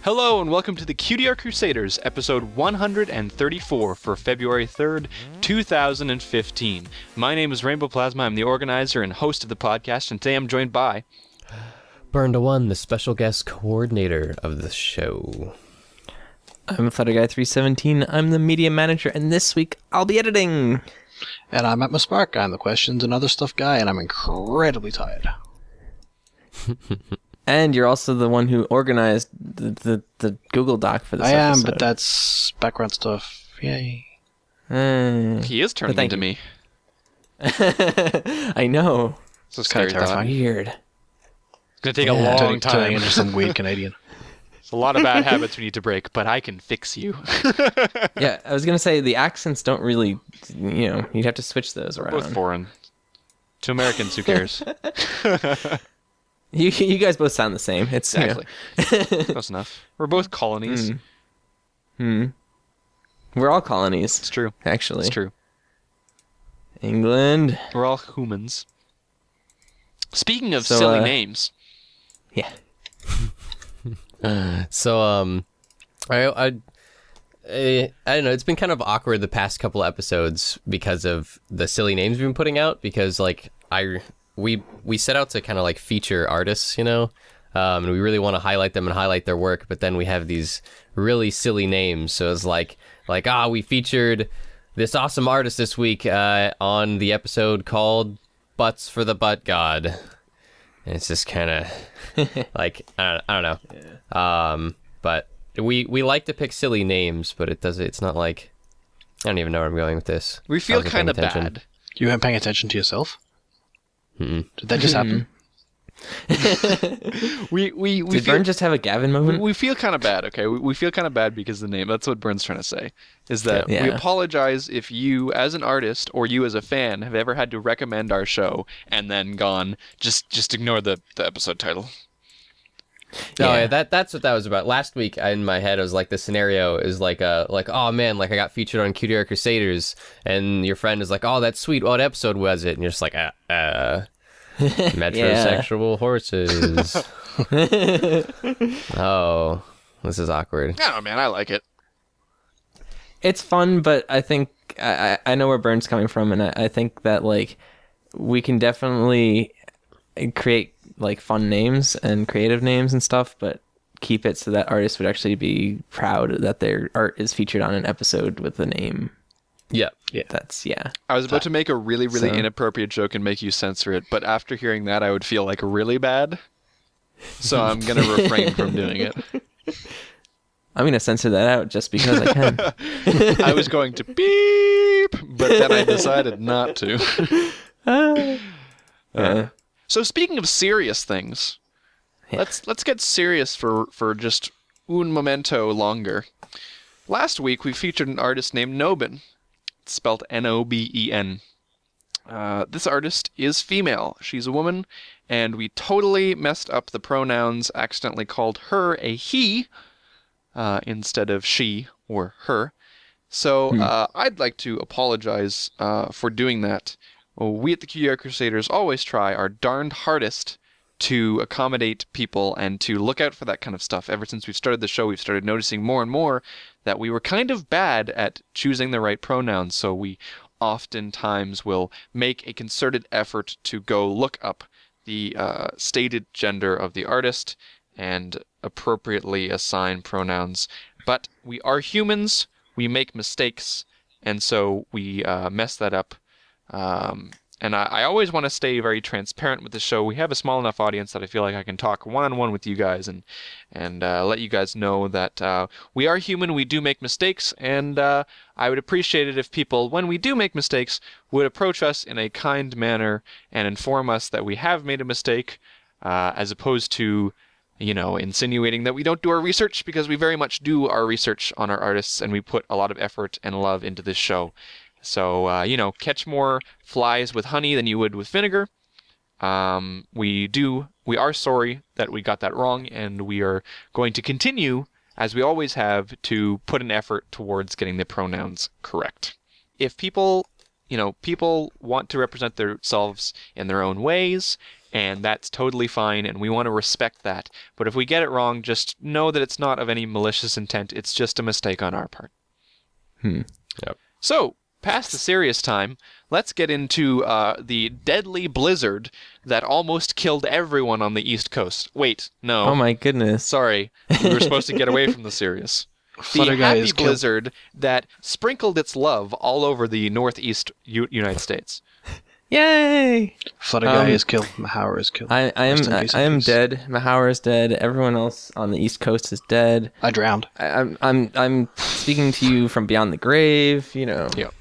Hello and welcome to the Cutie Art Crusaders, episode 134 for February 3rd, 2015. My name is Rainbow Plasma. I'm the organizer and host of the podcast, and today I'm joined by... Burn to One, the special guest coordinator of the show. I'm FlutterGuy317. I'm the media manager, and this week I'll be editing. And I'm at my Spark guy. I'm the questions and other stuff guy, and I'm incredibly tired. And you're also the one who organized the Google Doc for this episode. I am, but that's background stuff. Yay. He is turning into me. I know. So it's kind of terrifying. Weird. It's going to take a long time. Turning into some weird Canadian. It's a lot of bad habits we need to break, but I can fix you. Yeah, I was going to say the accents don't really, you'd have to switch those around. Both foreign. To Americans, who cares? You guys both sound the same. It's Exactly. Close enough. We're both colonies. We're all colonies. It's true. Actually. It's true. England. We're all humans. Speaking of silly names. Yeah. I don't know, it's been kind of awkward the past couple episodes because of the silly names we've been putting out, because we set out to kind of like feature artists, and we really want to highlight them and highlight their work, but then we have these really silly names. So it's like we featured this awesome artist this week on the episode called Butts for the Butt God. And it's just kind of like, I don't know. Yeah. But we like to pick silly names, but it's not like, I don't even know where I'm going with this. We feel kind of bad. You weren't paying attention to yourself? Mm-mm. Did that just happen? Did Vern just have a Gavin moment? We feel kind of bad, okay? We feel kind of bad because of the name. That's what Vern's trying to say. Is that we apologize if you, as an artist, or you as a fan, have ever had to recommend our show and then gone, just ignore the episode title. Oh yeah, that's what that was about. Last week in my head, it was like the scenario is like oh man, like I got featured on Cutie Art Crusaders, and your friend is like, oh that's sweet. What episode was it? And you're just like, metrosexual horses. Oh, this is awkward. I don't know, man. I like it. It's fun, but I think I know where Vern's coming from, and I think that like we can definitely create like fun names and creative names and stuff, but keep it so that artists would actually be proud that their art is featured on an episode with the name. Yeah. I was about to make a really inappropriate joke and make you censor it, but after hearing that, I would feel like really bad. So I'm gonna refrain from doing it. I'm gonna censor that out just because I can. I was going to beep, but then I decided not to. So speaking of serious things, let's get serious for just un momento longer. Last week we featured an artist named Noben. It's spelled N-O-B-E-N. This artist is female. She's a woman, and we totally messed up the pronouns, accidentally called her a he instead of she or her. So I'd like to apologize for doing that. We at the Cutie Art Crusaders always try our darned hardest to accommodate people and to look out for that kind of stuff. Ever since we've started the show, we've started noticing more and more that we were kind of bad at choosing the right pronouns, so we oftentimes will make a concerted effort to go look up the stated gender of the artist and appropriately assign pronouns. But we are humans, we make mistakes, and so we mess that up. And I always want to stay very transparent with the show. We have a small enough audience that I feel like I can talk one-on-one with you guys and let you guys know that we are human, we do make mistakes, and I would appreciate it if people, when we do make mistakes, would approach us in a kind manner and inform us that we have made a mistake, as opposed to, insinuating that we don't do our research, because we very much do our research on our artists, and we put a lot of effort and love into this show. So, catch more flies with honey than you would with vinegar. We are sorry that we got that wrong, and we are going to continue, as we always have, to put an effort towards getting the pronouns correct. If people want to represent themselves in their own ways, and that's totally fine, and we want to respect that. But if we get it wrong, just know that it's not of any malicious intent. It's just a mistake on our part. Yep. So, past the serious time, let's get into the deadly blizzard that almost killed everyone on the East Coast. Wait, no. Oh my goodness. Sorry, we were supposed to get away from the serious. The Flutter guy happy is killed. blizzard that sprinkled its love all over the northeast United States. Yay! Flutter guy is killed. Mahauer is killed. I Rest in peace, am please. dead. Mahauer is dead. Everyone else on the East Coast is dead. I drowned. I'm speaking to you from beyond the grave. You know. Yep.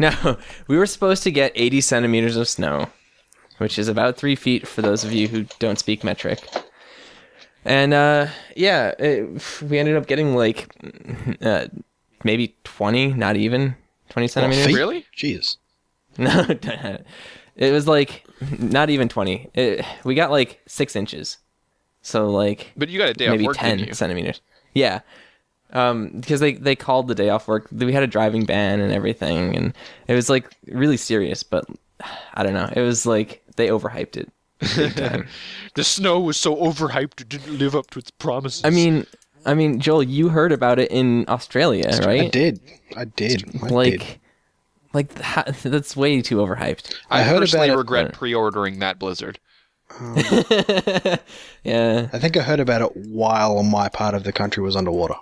No, we were supposed to get 80 centimeters of snow, which is about 3 feet for those of you who don't speak metric. And we ended up getting like maybe 20, not even 20 centimeters. feet? Really? Jeez. No, it was like not even 20. We got like 6 inches. So like But you got a day maybe off work, 10 didn't you? centimeters. Yeah. Because they called the day off work. We had a driving ban and everything, and it was like really serious, but I don't know. It was like they overhyped it big time. The snow was so overhyped it didn't live up to its promises. I mean, Joel, you heard about it in Australia, right? I did. I did. That's way too overhyped. I heard personally about it- regret pre-ordering that blizzard. Yeah. I think I heard about it while my part of the country was underwater.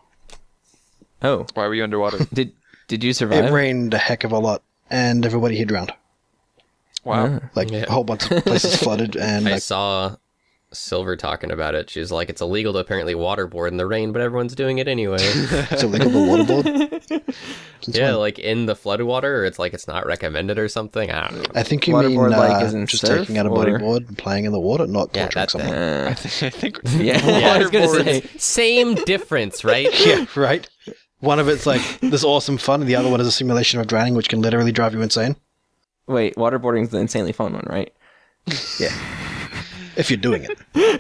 Oh, Why were you underwater? did you survive? It rained a heck of a lot, and everybody here drowned. Wow. Like, Yeah. a whole bunch of places flooded, and I like, saw Silver talking about it. She's like, it's illegal to apparently waterboard in the rain, but everyone's doing it anyway. it's illegal to waterboard. Since Yeah, when? like in the flooded water, or it's like it's not recommended or something. I don't know. I think you Waterboard, mean like, as in just surf, taking out a or- bodyboard and playing in the water, not Yeah, torturing that someone. thing. I think Yeah, I was gonna say. Same difference, right? Yeah, right. One of it's like this awesome fun, and the other one is a simulation of drowning, which can literally drive you insane Wait, waterboarding's the insanely fun one, right? Yeah. if you're doing it.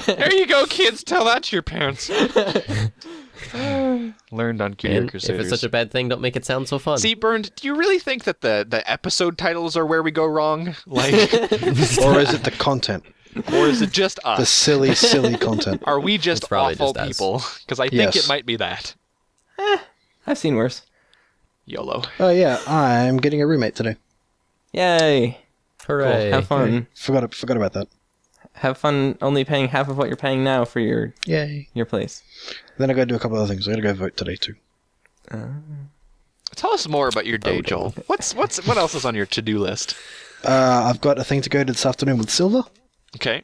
There you go, kids. Tell that to your parents. Learned on Cutie Art And if Crusaders. it's such a bad thing, don't make it sound so fun. See, Bernd, do you really think that the episode titles are where we go wrong? Like, Or is it the content? or is it just The us? silly, silly content. Are we just It's probably awful just us. people? Because I think Yes. it might be that. I've seen worse. YOLO. Oh yeah, I'm getting a roommate today. Yay! Hooray. Have fun. Forgot about that. Have fun only paying half of what you're paying now for your Yay. place. Then I gotta do a couple other things. I gotta go vote today too. Tell us more about your day, Joel. What else is on your to-do list? I've got a thing to go to this afternoon with Silver Okay.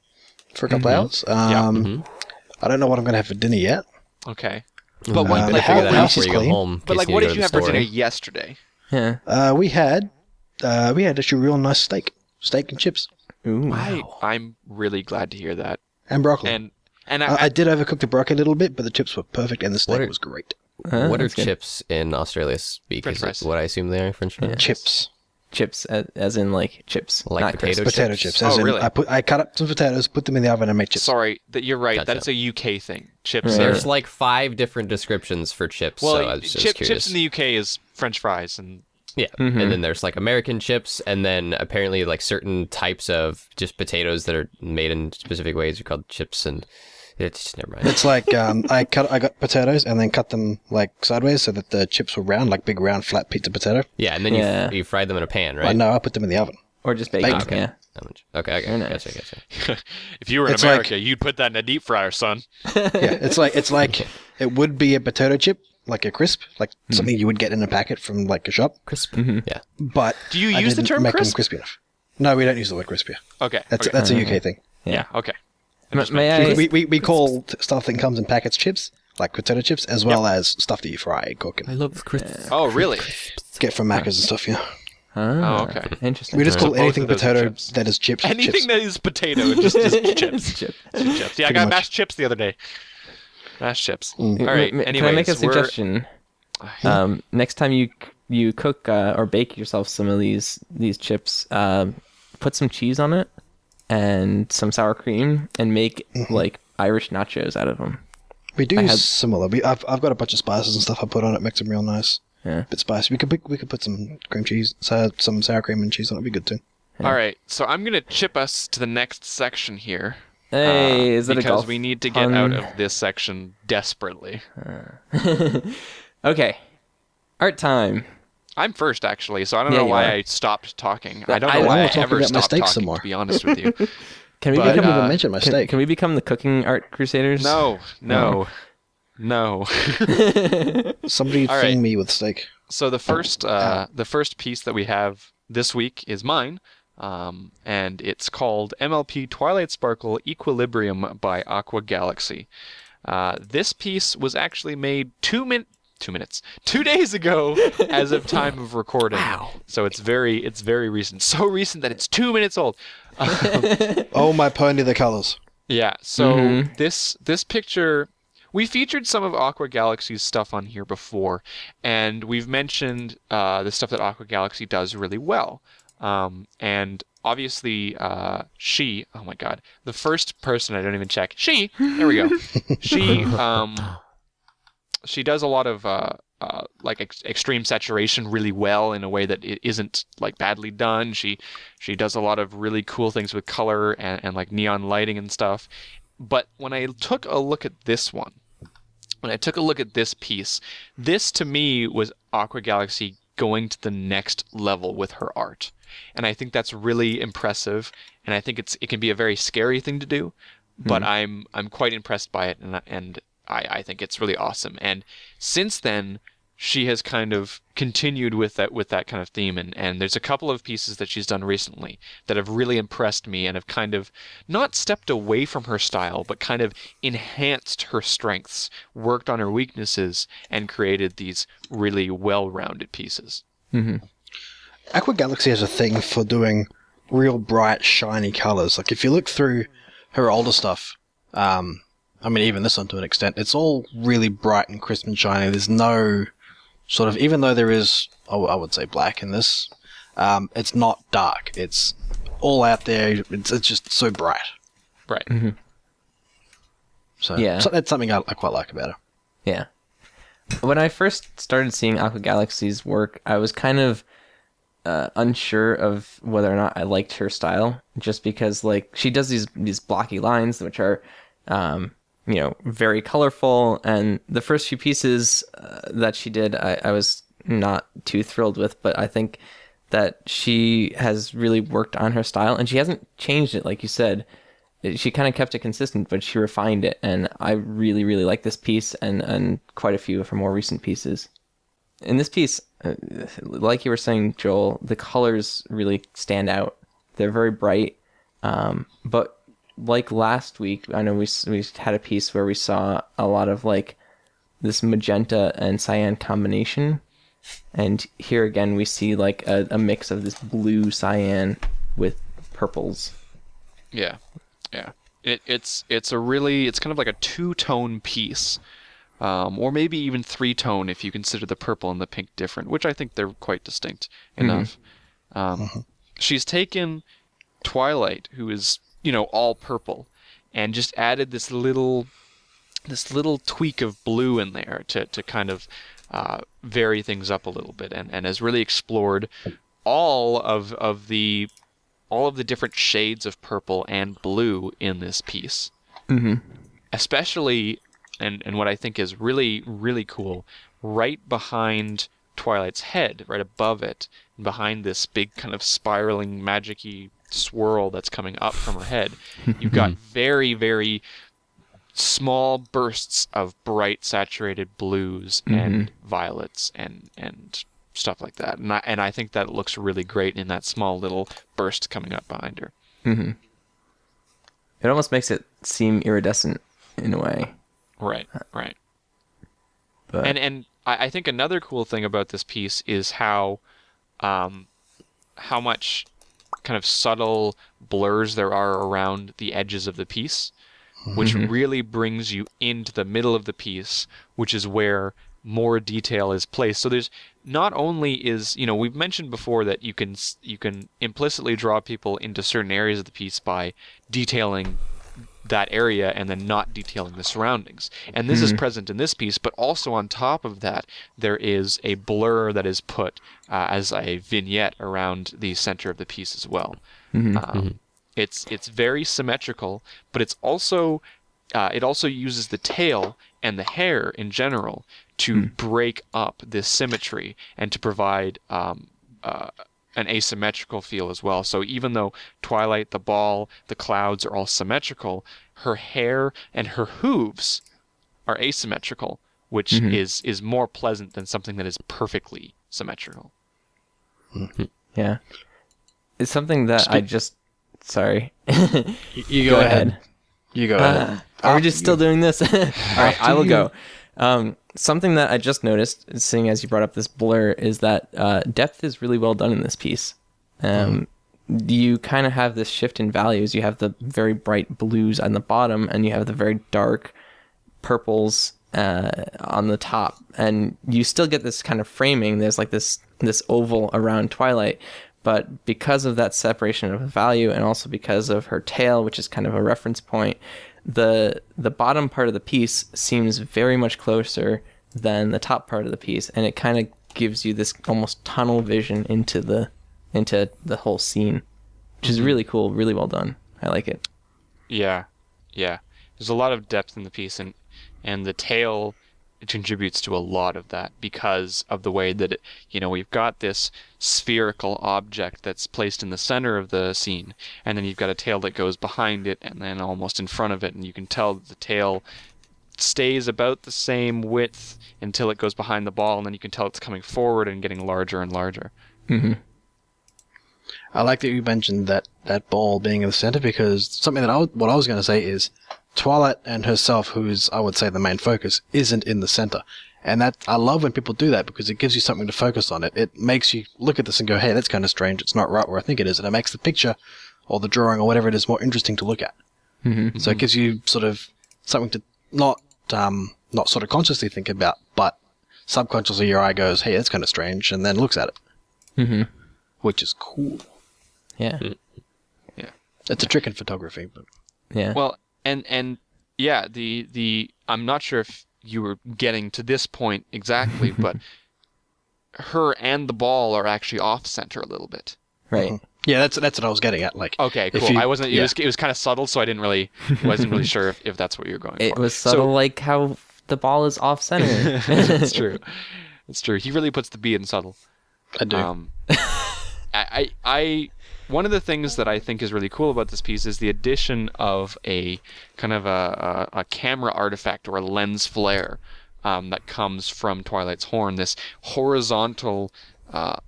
for a couple hours. I don't know what I'm gonna have for dinner yet. Okay. But what, the like, Figure house that out is before you go clean. home. in but case like, you what go did to you the have for store. dinner yesterday? Yeah. We had actually real nice steak and chips Ooh. I'm really glad to hear that. and broccoli. And I did overcook the broccoli a little bit, but the chips were perfect and the steak What are- was great. What are that's good. chips in Australia speak? French Is fries. it what I assume they are? French fries? Chips, Chips, as in like chips, Like not potato crisps. potato chips. chips. Oh, As in, really? I cut up some potatoes, put them in the oven, and made chips. sorry, that you're right. Gotcha. That is a UK thing. Chips. Right. There's like 5 different descriptions for chips, Well, so I was just curious. chips in the UK is French fries, and Yeah, and then there's like American chips, and then apparently like certain types of just potatoes that are made in specific ways are called chips, and it's never mind. It's like I got potatoes and then cut them like sideways so that the chips were round, like big round flat pizza potato. Yeah, and then Yeah. you fry them in a pan, But right? no, I put them in the oven. Or just bacon. Bacon. Yeah. Okay, Very nice. gotcha. if you were in It's America, like- you'd put that in a deep fryer, son. Yeah, it's like it would be a potato chip, like a crisp, like something you would get in a packet from like a shop. Crisp. Yeah. But Do you I use the didn't term make them crisp? crispy enough. No, we don't use the word crispy. Okay. That's okay. that's a UK thing. Yeah. Okay. May I? We call stuff that comes in packets chips, like potato chips, as well as stuff that you fry, cook, I and love crisp. Oh, really? get from Macca's and stuff. Yeah, Oh, okay. Interesting. we just call both anything of those are potato chips. that is chips. Anything chips. that is potato, it just is chips. Chip. Chips. Yeah, I Pretty got much. mashed chips the other day. Mashed chips. Mm. All right. Can I Anyways, make a we're- suggestion? Next time you cook or bake yourself some of these chips, put some cheese on it and some sour cream, and make like Irish nachos out of them. We do I had- similar. I've got a bunch of spices and stuff I put on it, makes them real nice. Yeah. Bit spicy. We could put some cream cheese, some sour cream and cheese on it. It'd be good too. All right, so I'm gonna chip us to the next section here. Hey, is it a because golf we need to get pun? out of this section desperately. Okay, art time. I'm first, actually, so I don't Yeah, know you why are. I stopped talking. Yeah, I don't I know know, why we're I talking ever about stopped mistakes talking, some more. to be honest with you. Can we But, I didn't become? even mention my steak. Can we become the cooking art crusaders? No. Somebody All thing right. me with steak. So the first piece that we have this week is mine, and it's called MLP Twilight Sparkle Equilibrium by Aqua Galaxy. This piece was actually made 2 days ago as of time of recording. Wow. So it's very recent. So recent that it's 2 minutes old. Oh, my pony, the colors. Yeah. So Mm-hmm. this picture, we featured some of Aqua Galaxy's stuff on here before, and we've mentioned the stuff that Aqua Galaxy does really well. And obviously, she, oh my god, the first person, I don't even check. There we go. She does a lot of like extreme saturation really well in a way that it isn't like badly done. She does a lot of really cool things with color and like neon lighting and stuff. But when I took a look at this one, when I took a look at this piece, this to me was Aqua Galaxy going to the next level with her art. And I think that's really impressive, and I think it can be a very scary thing to do, but I'm quite impressed by it, and I think it's really awesome. And since then, she has kind of continued with that kind of theme, and there's a couple of pieces that she's done recently that have really impressed me and have kind of not stepped away from her style, but kind of enhanced her strengths, worked on her weaknesses, and created these really well-rounded pieces. Mm-hmm. Aqua Galaxy has a thing for doing real bright, shiny colors. Like, if you look through her older stuff, I mean, even this one to an extent, it's all really bright and crisp and shiny. There's no sort of, even though there is, I would say black in this, it's not dark. It's all out there. It's just so bright. Right. Mm-hmm. So, Yeah. so that's something I quite like about her. Yeah. When I first started seeing Aqua Galaxy's work, I was kind of unsure of whether or not I liked her style, just because like she does these blocky lines which are very colorful, and the first few pieces that she did I was not too thrilled with, but I think that she has really worked on her style, and she hasn't changed it like you said. She kind of kept it consistent, but she refined it, and I really, really like this piece and quite a few of her more recent pieces. In this piece, like you were saying, Joel, the colors really stand out. They're very bright, but like last week, I know we had a piece where we saw a lot of like this magenta and cyan combination, and here again we see like a mix of this blue cyan with purples. Yeah. It's kind of like a two-tone piece. Or maybe even three-tone if you consider the purple and the pink different, which I think they're quite distinct enough. She's taken Twilight, who is, all purple, and just added this little tweak of blue in there to kind of vary things up a little bit, and has really explored all of the different shades of purple and blue in this piece. Mm-hmm. Especially, and what I think is really, really cool, right behind Twilight's head, right above it, and behind this big kind of spiraling magic-y swirl that's coming up from her head, you've got very, very small bursts of bright saturated blues and violets and stuff like that. And I think that looks really great in that small little burst coming up behind her. Mm-hmm. It almost makes it seem iridescent in a way. Right. But And I think another cool thing about this piece is how much kind of subtle blurs there are around the edges of the piece, which really brings you into the middle of the piece, which is where more detail is placed. So there's not only is, we've mentioned before that you can implicitly draw people into certain areas of the piece by detailing that area and then not detailing the surroundings. And this is present in this piece, but also on top of that, there is a blur that is put as a vignette around the center of the piece as well. It's very symmetrical, but it's also it also uses the tail and the hair in general to break up this symmetry and to provide an asymmetrical feel as well. So even though Twilight, the ball, the clouds are all symmetrical, her hair and her hooves are asymmetrical, which is more pleasant than something that is perfectly symmetrical. Yeah. It's something that I just... Sorry. You go ahead. You go ahead. Are we just still doing this? All right, I will go. Something that I just noticed, seeing as you brought up this blur, is that depth is really well done in this piece. You kind of have this shift in values. You have the very bright blues on the bottom, and you have the very dark purples on the top. And you still get this kind of framing. There's like this oval around Twilight. But because of that separation of value, and also because of her tail, which is kind of a reference point, the bottom part of the piece seems very much closer than the top part of the piece, and it kind of gives you this almost tunnel vision into the whole scene, which is really cool, really well done. I like it. Yeah. There's a lot of depth in the piece, and the tail contributes to a lot of that because of the way that we've got this spherical object that's placed in the center of the scene, and then you've got a tail that goes behind it and then almost in front of it, and you can tell that the tail stays about the same width until it goes behind the ball, and then you can tell it's coming forward and getting larger and larger. I like that you mentioned that ball being in the center, because something that what I was going to say is Twilight and herself, who is, I would say, the main focus, isn't in the center. And that I love when people do that, because it gives you something to focus on. It makes you look at this and go, hey, that's kind of strange. It's not right where I think it is. And it makes the picture or the drawing or whatever it is more interesting to look at. So it gives you sort of something to not sort of consciously think about, but subconsciously your eye goes, hey, that's kind of strange, and then looks at it. Which is cool. Yeah. Yeah. It's a trick in photography, but... Yeah. Well, and yeah, the I'm not sure if you were getting to this point exactly, but her and the ball are actually off center a little bit. Right. Yeah, that's what I was getting at. Like, okay, cool. I wasn't. It was kind of subtle, so I wasn't really sure if that's what you were going for. It was subtle, like how the ball is off center. It's true. It's true. He really puts the B in subtle. I do. I one of the things that I think is really cool about this piece is the addition of a kind of a camera artifact or a lens flare that comes from Twilight's horn. This horizontal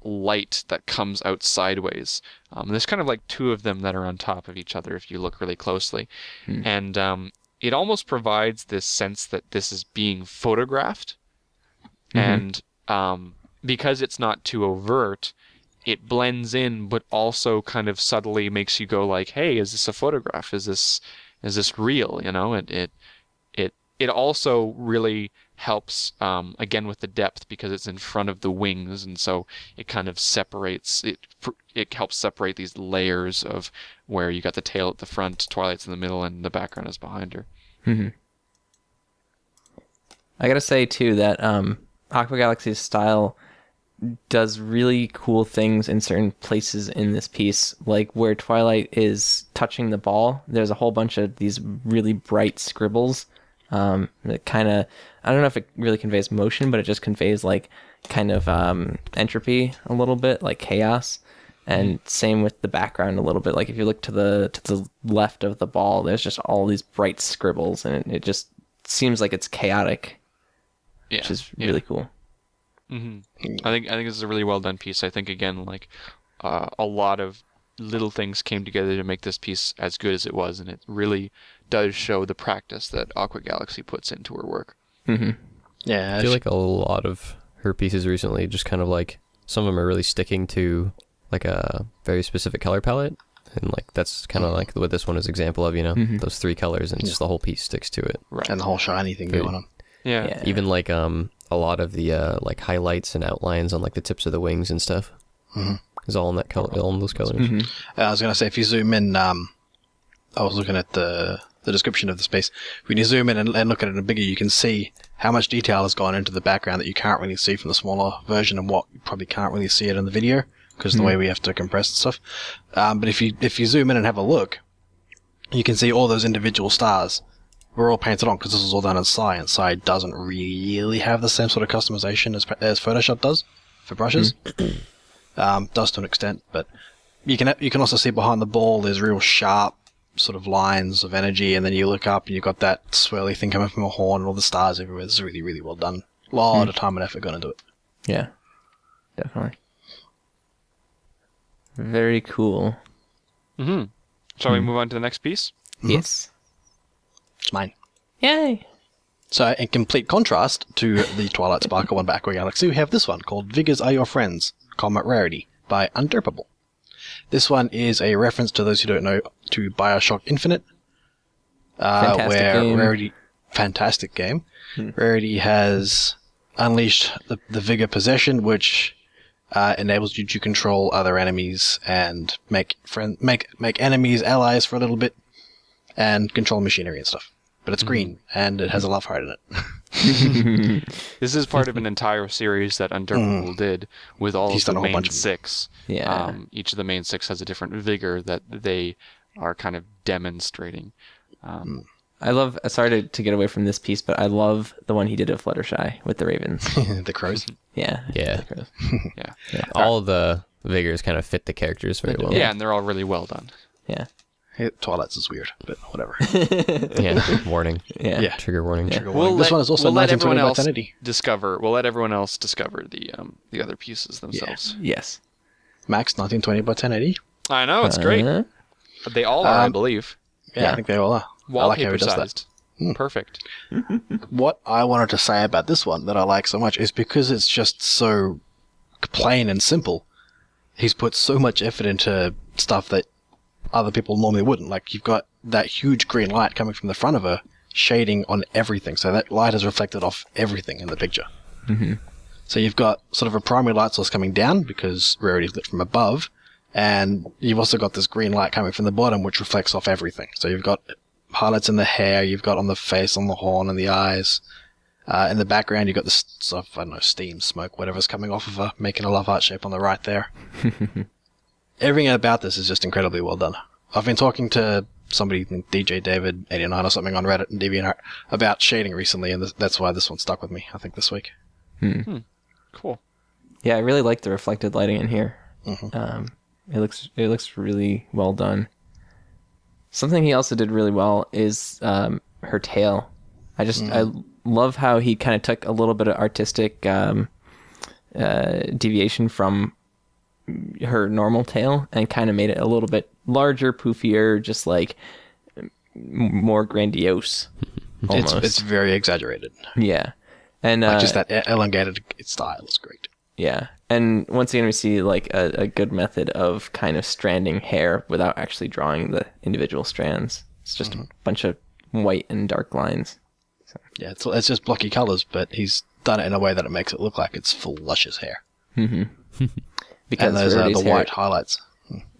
light that comes out sideways. There's kind of like two of them that are on top of each other if you look really closely. And it almost provides this sense that this is being photographed. And because it's not too overt, it blends in, but also kind of subtly makes you go like, "Hey, is this a photograph? Is this real?" It also really helps again with the depth because it's in front of the wings, and so it kind of separates it. It helps separate these layers of where you got the tail at the front, Twilight's in the middle, and the background is behind her. I gotta say too that Aqua Galaxy's style does really cool things in certain places in this piece, like where Twilight is touching the ball. There's a whole bunch of these really bright scribbles. It kind of, I don't know if it really conveys motion, but it just conveys like kind of entropy a little bit, like chaos. And same with the background a little bit. Like if you look to the left of the ball, there's just all these bright scribbles, and it just seems like it's chaotic, which is really cool. I think this is a really well done piece. I think again, like a lot of little things came together to make this piece as good as it was, and it really does show the practice that Aqua Galaxy puts into her work. Yeah, I feel like a lot of her pieces recently, just kind of like some of them are really sticking to like a very specific color palette, and like that's kind of like what this one is an example of. Those three colors, and just the whole piece sticks to it. Right. And the whole shiny thing going on. Yeah. Even like a lot of the like highlights and outlines on like the tips of the wings and stuff is all in that color, all in those colors. I was gonna say, if you zoom in, I was looking at the the description of the piece. When you zoom in and look at it in bigger, you can see how much detail has gone into the background that you can't really see from the smaller version, and what you probably can't really see it in the video because of the way we have to compress and stuff. But if you zoom in and have a look, you can see all those individual stars were all painted on because this was all done in Psy, and Psy doesn't really have the same sort of customization as Photoshop does for brushes. Does to an extent, but you can also see behind the ball there's real sharp sort of lines of energy, and then you look up and you've got that swirly thing coming from a horn and all the stars everywhere. This is really, really well done. A lot of time and effort gone into it. Yeah, definitely. Very cool. Mm-hmm. Shall we move on to the next piece? Yes. It's mine. Yay! So, in complete contrast to the Twilight Sparkle one by Aqua Galaxy, we have this one called Vigors Are Your Friends, Rarity by Undurpable. This one is a reference, to those who don't know, to Bioshock Infinite, fantastic game. Rarity has unleashed the Vigor Possession, which enables you to control other enemies and make enemies allies for a little bit, and control machinery and stuff. But it's green, and it has a love heart in it. This is part of an entire series that Undurpable did with all of the main 6. Yeah. Each of the main 6 has a different vigor that they are kind of demonstrating. I love, sorry to get away from this piece, but I love the one he did of Fluttershy with the ravens. The crows. Yeah. Yeah. The crows. Yeah. All of the vigors kind of fit the characters very well. Yeah, and they're all really well done. Yeah. Twilight's is weird, but whatever. Yeah. Warning. Yeah. Trigger warning. Yeah. Trigger warning. This one is also 1920 by 1080. We'll let everyone else discover the other pieces themselves. Yes. Max 1920 by 1080. I know, it's great. They all are, I believe. Yeah, I think they all are. I like how Wallpaper he does that. sized. Perfect. What I wanted to say about this one that I like so much is because it's just so plain and simple. He's put so much effort into stuff that other people normally wouldn't. Like, you've got that huge green light coming from the front of her, shading on everything. So that light is reflected off everything in the picture. Mm-hmm. So you've got sort of a primary light source coming down because Rarity's lit from above, and you've also got this green light coming from the bottom, which reflects off everything. So you've got highlights in the hair, you've got on the face, on the horn, and the eyes. In the background, you've got this stuff, I don't know, steam, smoke, whatever's coming off of her, making a love heart shape on the right there. Everything about this is just incredibly well done. I've been talking to somebody, DJ David 89 or something, on Reddit and DeviantArt about shading recently, and that's why this one stuck with me, I think, this week. Cool. Yeah, I really like the reflected lighting in here. Mm-hmm. It looks really well done. Something he also did really well is her tail. I love how he kind of took a little bit of artistic deviation from her normal tail and kind of made it a little bit larger, poofier, just like more grandiose. Almost. It's very exaggerated. Yeah. And just that elongated style is great. Yeah. And once again, we see like a good method of kind of stranding hair without actually drawing the individual strands. It's just a bunch of white and dark lines. So. Yeah, it's just blocky colors, but he's done it in a way that it makes it look like it's full luscious hair. Mm-hmm. Because and those are the hair, white highlights.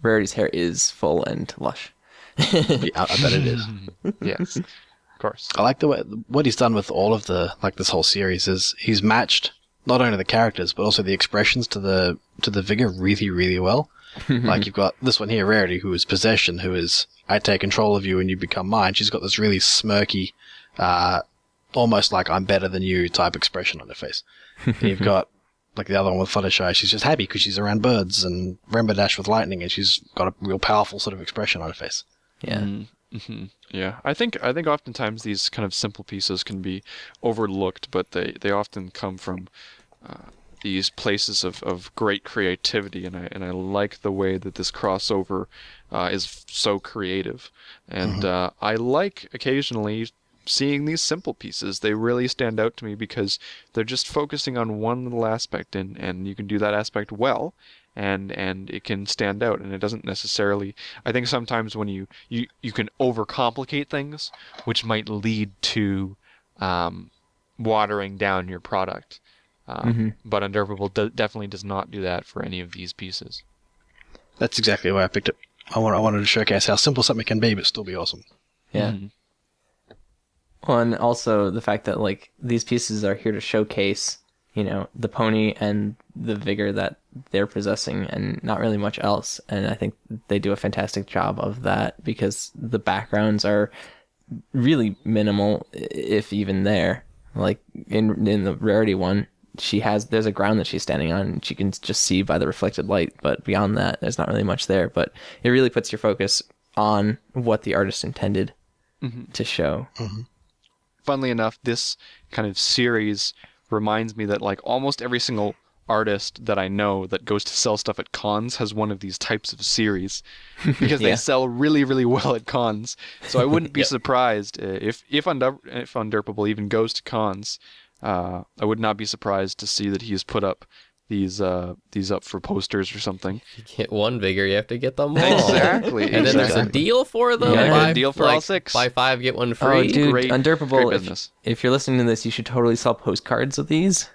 Rarity's hair is full and lush. Yeah, I bet it is. Yes, of course. I like the way what he's done with all of this whole series is he's matched not only the characters but also the expressions to the vigor really, really well. Like, you've got this one here, Rarity, who is possession, who is I take control of you and you become mine. She's got this really smirky, almost like I'm better than you type expression on her face. And you've got like the other one with Fluttershy, she's just happy because she's around birds, and Rainbow Dash with lightning, and she's got a real powerful sort of expression on her face. Yeah. Mm-hmm. Yeah, I think oftentimes these kind of simple pieces can be overlooked, but they often come from these places of great creativity, and I like the way that this crossover is so creative, and I like occasionally seeing these simple pieces. They really stand out to me because they're just focusing on one little aspect, and you can do that aspect well, and it can stand out, and it doesn't necessarily. I think sometimes when you can overcomplicate things, which might lead to watering down your product. But Undurpable definitely does not do that for any of these pieces. That's exactly why I picked it. I wanted to showcase how simple something can be, but still be awesome. Yeah. Well, and also the fact that like these pieces are here to showcase, the pony and the vigor that they're possessing, and not really much else. And I think they do a fantastic job of that because the backgrounds are really minimal, if even there. Like in the Rarity one, there's a ground that she's standing on, and she can just see by the reflected light. But beyond that, there's not really much there. But it really puts your focus on what the artist intended to show. Mm-hmm. Funnily enough, this kind of series reminds me that like almost every single artist that I know that goes to sell stuff at cons has one of these types of series because they sell really, really well at cons. So I wouldn't be surprised if Undurpable even goes to cons. I would not be surprised to see that he's put up these up for posters or something. You get one vigor, you have to get them all. Exactly. And then there's a deal for them. Yeah. A deal for all 6. Buy 5, get one free. Oh, dude, Great Undurpable, business. if you're listening to this, you should totally sell postcards of these.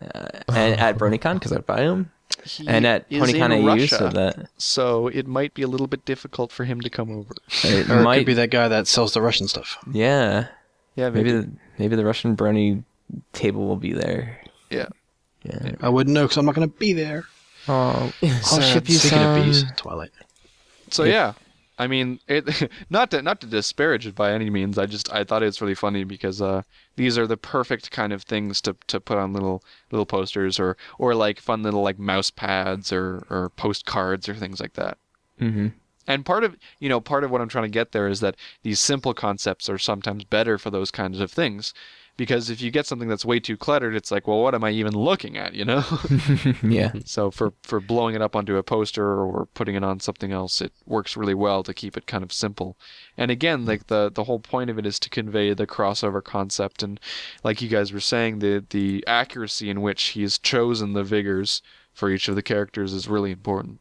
And at BronyCon, because I'd buy them. And at He is PonyCon in AU, Russia, so that... so it might be a little bit difficult for him to come over. It Or it might could be that guy that sells the Russian stuff. Yeah. Yeah, Maybe the Russian brony table will be there. Yeah. Yeah. I wouldn't know because I'm not going to be there. Oh, I'll ship you Speaking of some. bees, Twilight. So yeah, I mean, it not to disparage it by any means. I thought it was really funny because these are the perfect kind of things to put on little posters or like fun little like mouse pads or postcards or things like that. Mm-hmm. And part of what I'm trying to get there is that these simple concepts are sometimes better for those kinds of things. Because if you get something that's way too cluttered, it's like, well, what am I even looking at, Yeah. So for blowing it up onto a poster or putting it on something else, it works really well to keep it kind of simple. And again, like the whole point of it is to convey the crossover concept. And like you guys were saying, the accuracy in which he's chosen the vigors for each of the characters is really important.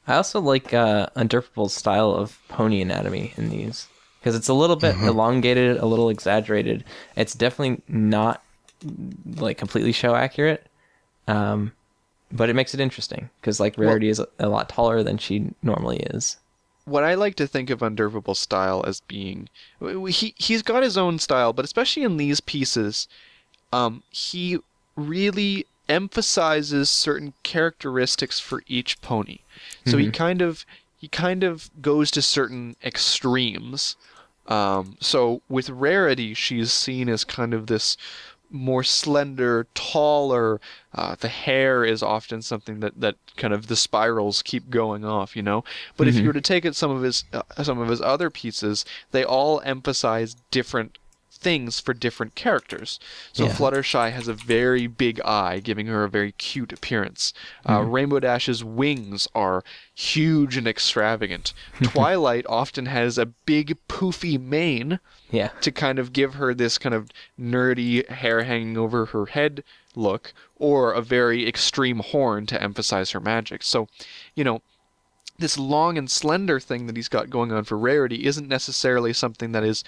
I also like Undurpable's style of pony anatomy in these. Because it's a little bit elongated, a little exaggerated. It's definitely not like completely show accurate, but it makes it interesting. Because like Rarity is a lot taller than she normally is. What I like to think of Undurpable's style as being, he's got his own style, but especially in these pieces, he really emphasizes certain characteristics for each pony. So he kind of goes to certain extremes. So with Rarity, she's seen as kind of this more slender, taller. The hair is often something that kind of the spirals keep going off, But if you were to take some of his other pieces, they all emphasize different things for different characters. So Fluttershy has a very big eye, giving her a very cute appearance. Rainbow Dash's wings are huge and extravagant. Twilight often has a big poofy mane to kind of give her this kind of nerdy hair hanging over her head look, or a very extreme horn to emphasize her magic. So, this long and slender thing that he's got going on for Rarity isn't necessarily something that is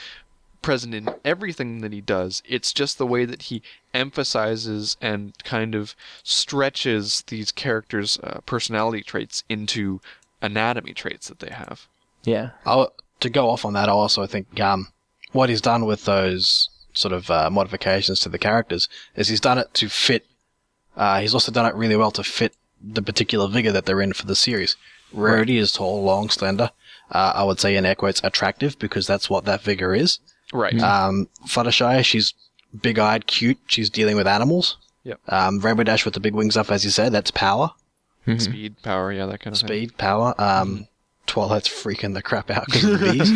present in everything that he does. It's just the way that he emphasizes and kind of stretches these characters' personality traits into anatomy traits that they have. Yeah. To go off on that, I also think what he's done with those sort of modifications to the characters is he's done it to fit. He's also done it really well to fit the particular vigor that they're in for the series. Rarity is tall, long, slender. I would say in air quotes attractive because that's what that vigor is. Right. Fluttershy, she's big-eyed, cute. She's dealing with animals. Yep. Rainbow Dash with the big wings up, as you said, that's power. Speed, power, that kind of thing. Speed, power. Twilight's freaking the crap out because of the bees.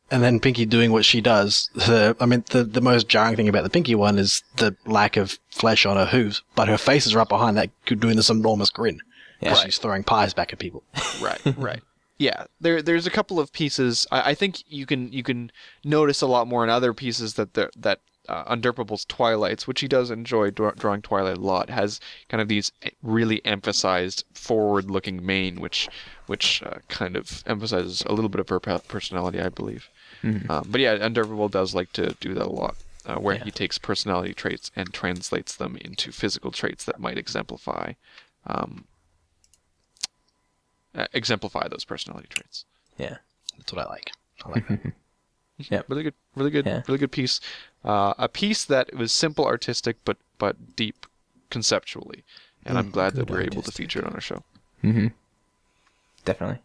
And then Pinky doing what she does. The most jarring thing about the Pinky one is the lack of flesh on her hooves, but her face is right behind that, doing this enormous grin. Yeah. She's throwing pies back at people. Right. Yeah, there's a couple of pieces. I think you can notice a lot more in other pieces that Undurpable's Twilights, which he does enjoy drawing Twilight a lot, has kind of these really emphasized forward-looking mane, which kind of emphasizes a little bit of her personality, I believe. But yeah, Undurpable does like to do that a lot, where he takes personality traits and translates them into physical traits that might exemplify those personality traits. Yeah. That's what I like. I like that. Yep. Really good piece. A piece that was simple artistic but deep conceptually, and I'm glad that we're able to feature it on our show. Mm-hmm. Definitely.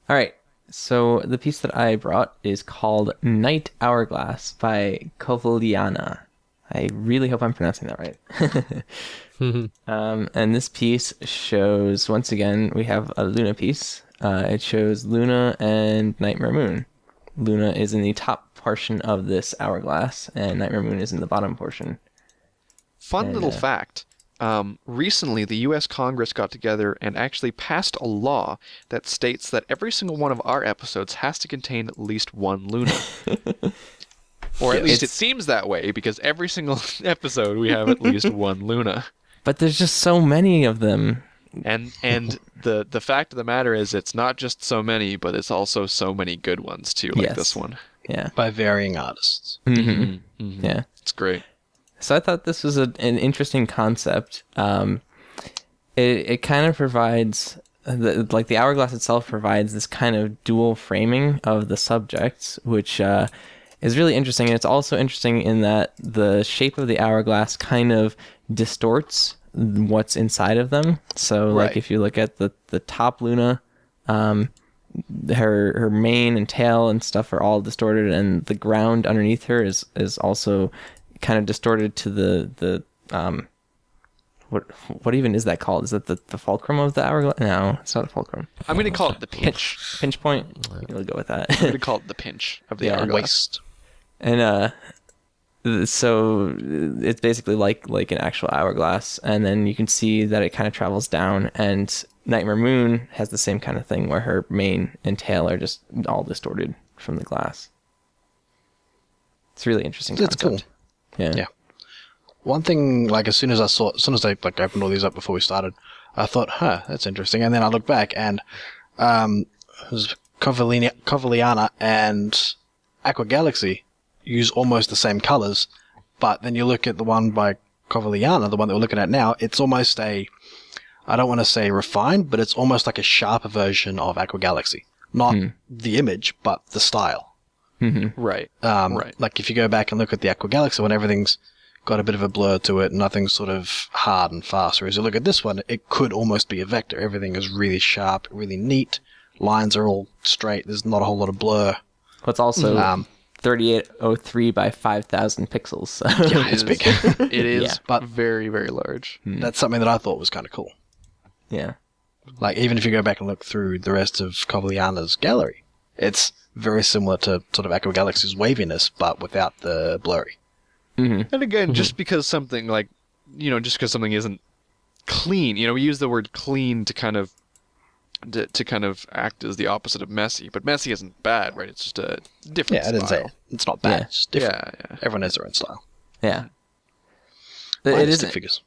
All right. So the piece that I brought is called Night Hourglass by Kovaliana. I really hope I'm pronouncing that right. And this piece shows, once again, we have a Luna piece. It shows Luna and Nightmare Moon. Luna is in the top portion of this hourglass, and Nightmare Moon is in the bottom portion. Fun little fact. Recently, the U.S. Congress got together and actually passed a law that states that every single one of our episodes has to contain at least one Luna. Or at least it seems that way, because every single episode we have at least one Luna. But there's just so many of them. And the fact of the matter is, it's not just so many, but it's also so many good ones too, like this one. Yeah. By varying artists. Mm-hmm. Yeah. It's great. So I thought this was an interesting concept. It kind of provides, the hourglass itself provides this kind of dual framing of the subjects, which is really interesting. And it's also interesting in that the shape of the hourglass kind of distorts what's inside of them. So like if you look at the top Luna, her mane and tail and stuff are all distorted, and the ground underneath her is also kind of distorted to the what even is that called? Is that the fulcrum of the hourglass? No, it's not a fulcrum. I'm going to call it the pinch. Pinch point. We'll go with that. I'm going to call it the pinch of the hourglass. Waist. And so it's basically like an actual hourglass, and then you can see that it kind of travels down, and Nightmare Moon has the same kind of thing where her mane and tail are just all distorted from the glass. It's really interesting concept. It's cool. Yeah. One thing, like as soon as I like opened all these up before we started, I thought, that's interesting. And then I looked back, and it was Kovaliana and Aqua Galaxy use almost the same colors, but then you look at the one by Kovaliana, the one that we're looking at now, it's almost I don't want to say refined, but it's almost like a sharper version of Aqua Galaxy. Not the image, but the style. Mm-hmm. Right. Like if you go back and look at the Aqua Galaxy one, everything's got a bit of a blur to it, nothing's sort of hard and fast. Whereas you look at this one, it could almost be a vector. Everything is really sharp, really neat. Lines are all straight. There's not a whole lot of blur. What's also 3803 by 5,000 pixels. So. Yeah, it's big. It is, but very, very large. That's something that I thought was kind of cool. Yeah. Like, even if you go back and look through the rest of Kovaliana's gallery, it's very similar to sort of Aqua Galaxy's waviness, but without the blurry. Mm-hmm. And again, just because something isn't clean, we use the word clean to kind of act as the opposite of messy, but messy isn't bad, right? It's just a different style. I didn't say it. It's not bad. Yeah. It's just different. Yeah. Everyone has their own style. Yeah. It is stick figures.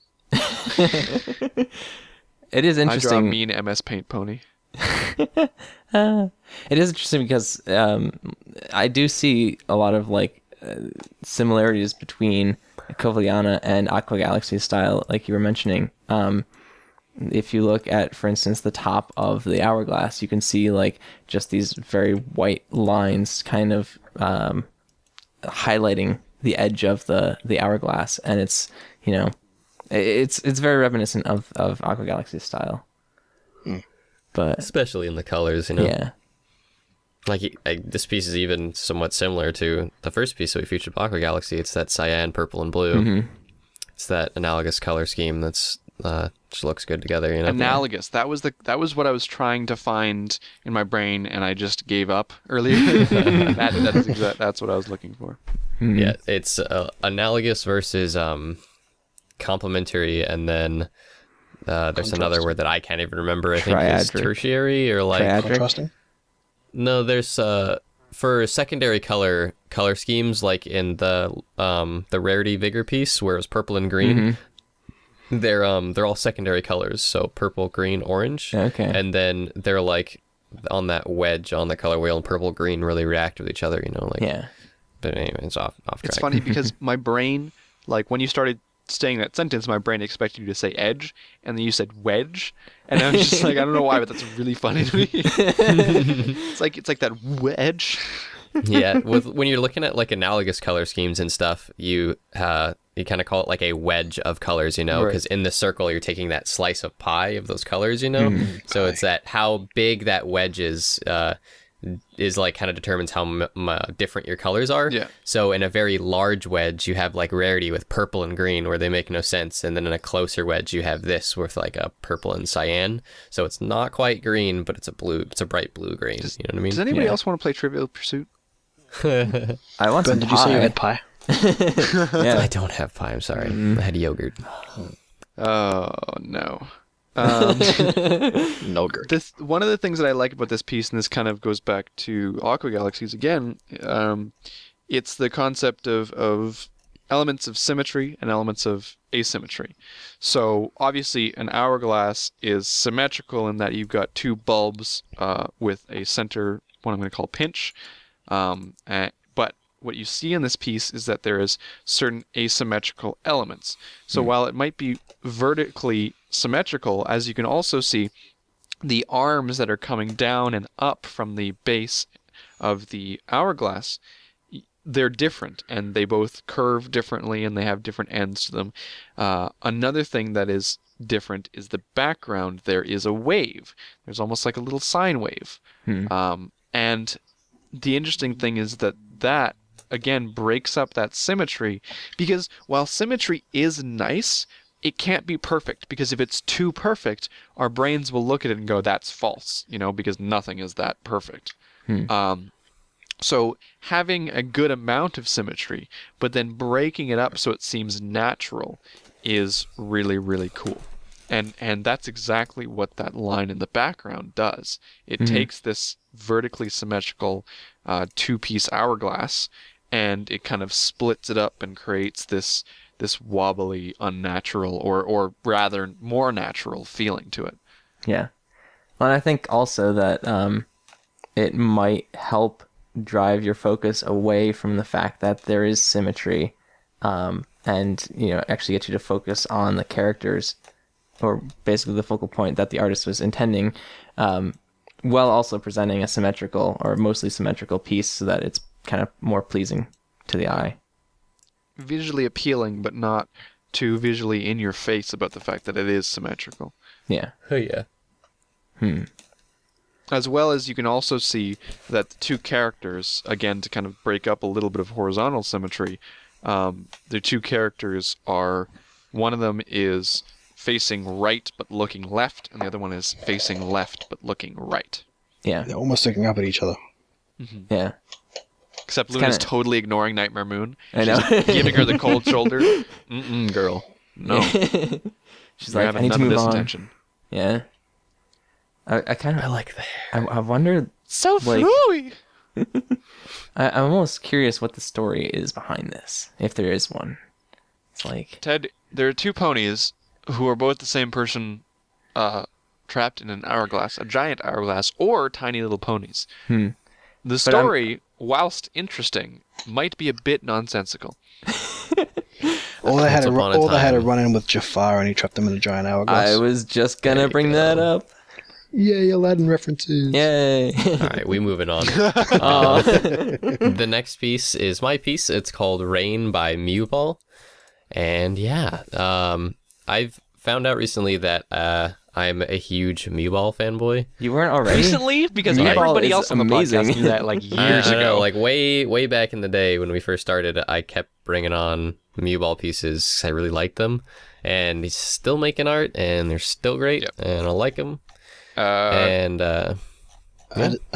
It is I interesting. draw a mean MS Paint pony. It is interesting because I do see a lot of similarities between Kovaliana and Aqua Galaxy's style, like you were mentioning. If you look at, for instance, the top of the hourglass, you can see just these very white lines kind of highlighting the edge of the hourglass, and it's it's very reminiscent of Aqua Galaxy's style. But especially in the colors, yeah. This piece is even somewhat similar to the first piece that we featured, Aqua Galaxy. It's that cyan, purple, and blue. Mm-hmm. It's that analogous color scheme that's just looks good together. Analogous. That was what I was trying to find in my brain, and I just gave up earlier. That's what I was looking for. Mm-hmm. Yeah, it's analogous versus complementary, and then there's another word that I can't even remember. I think it's tertiary or Contrasting? No, there's for secondary color schemes, like in the Rarity Vigor piece, where it was purple and green. Mm-hmm. They're all secondary colors, so purple, green, orange. Okay. And then they're on that wedge on the color wheel, and purple, green really react with each other. Yeah. But anyway, it's off track. It's funny because my brain, when you started saying that sentence, my brain expected you to say edge, and then you said wedge, and I was just like, I don't know why, but that's really funny to me. It's like that wedge. Yeah, when you're looking at like analogous color schemes and stuff, you kind of call it like a wedge of colors, you know, because in the circle you're taking that slice of pie of those colors, you know. So it's that how big that wedge is like kind of determines how different your colors are. Yeah. So in a very large wedge, you have like Rarity with purple and green where they make no sense, and then in a closer wedge, you have this with like a purple and cyan. So it's not quite green, but it's a blue. It's a bright blue green. You know what I mean? Does anybody else want to play Trivial Pursuit? I want some Ben, did you say you had pie? Yeah. I don't have pie. I'm sorry. I had yogurt. Oh no. No good. One of the things that I like about this piece, and this kind of goes back to Aqua Galaxies again, it's the concept of elements of symmetry and elements of asymmetry. So obviously an hourglass is symmetrical in that you've got two bulbs with a center, what I'm going to call pinch. But what you see in this piece is that there is certain asymmetrical elements. So while it might be vertically symmetrical, as you can also see, the arms that are coming down and up from the base of the hourglass, they're different, and they both curve differently, and they have different ends to them. Another thing that is different is the background. There is a wave. There's almost like a little sine wave. And the interesting thing is that again breaks up that symmetry, because while symmetry is nice, it can't be perfect, because if it's too perfect, our brains will look at it and go, that's false, you know, because nothing is that perfect. So having a good amount of symmetry, but then breaking it up so it seems natural, is really, really cool. And that's exactly what that line in the background does. It takes this vertically symmetrical two-piece hourglass, and it kind of splits it up and creates this wobbly, unnatural, or rather more natural feeling to it. Yeah. Well, and I think also that it might help drive your focus away from the fact that there is symmetry, and, you know, actually get you to focus on the characters, or basically the focal point that the artist was intending, while also presenting a symmetrical or mostly symmetrical piece so that it's kind of more pleasing to the eye. Visually appealing, but not too visually in your face about the fact that it is symmetrical. Yeah. Oh yeah. As well as you can also see that the two characters, again, to kind of break up a little bit of horizontal symmetry, the two characters are, one of them is facing right but looking left, and the other one is facing left but looking right. Yeah. They're almost looking up at each other. Yeah. Except Luna's totally ignoring Nightmare Moon. I know. She's giving her the cold shoulder. Girl. No. She's You're like, I having need none to of move this on. attention. Yeah. I kind of like the hair. I wonder. So Like- fluey. I'm almost curious what the story is behind this, if there is one. It's like, Ted, there are two ponies who are both the same person trapped in an hourglass, a giant hourglass, or tiny little ponies. The story, whilst interesting, might be a bit nonsensical. Or they had Once upon a to time. run in with Jafar and he trapped them in a giant hourglass. I was just gonna bring that up. Yay, Aladdin references. Yay! All right, we moving on. The next piece is my piece. It's called Rain by Mewball. And yeah, I've found out recently that I'm a huge Mewball fanboy. You weren't already? Recently? Because Mewball everybody is else on the amazing. podcast knew that like years I don't know, ago. like way back in the day when we first started, I kept bringing on Mewball pieces. I really liked them, and he's still making art, and they're still great, and I like them. I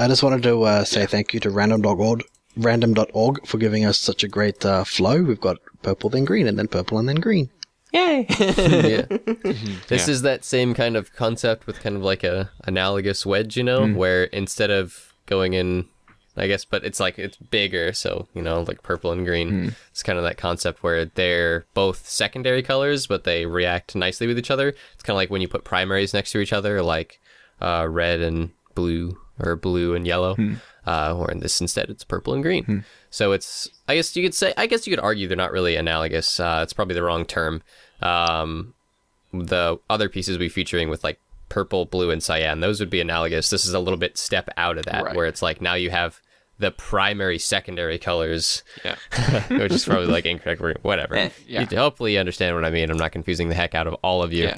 just wanted to say thank you to random.org for giving us such a great flow. We've got purple then green and then purple and then green. Yay! Yeah. This is that same kind of concept with kind of like a analogous wedge, you know, where instead of going in, I guess, but it's like it's bigger, so, you know, like purple and green. It's kind of that concept where they're both secondary colors, but they react nicely with each other. It's kind of like when you put primaries next to each other, like red and blue or blue and yellow, or in this instead it's purple and green. So it's, I guess you could argue they're not really analogous. It's probably the wrong term. The other pieces we featuring with like purple, blue, and cyan, those would be analogous. This is a little bit step out of that, where it's like now you have the primary, secondary colors, which is probably like incorrect wording, whatever. Hopefully you understand what I mean. I'm not confusing the heck out of all of you.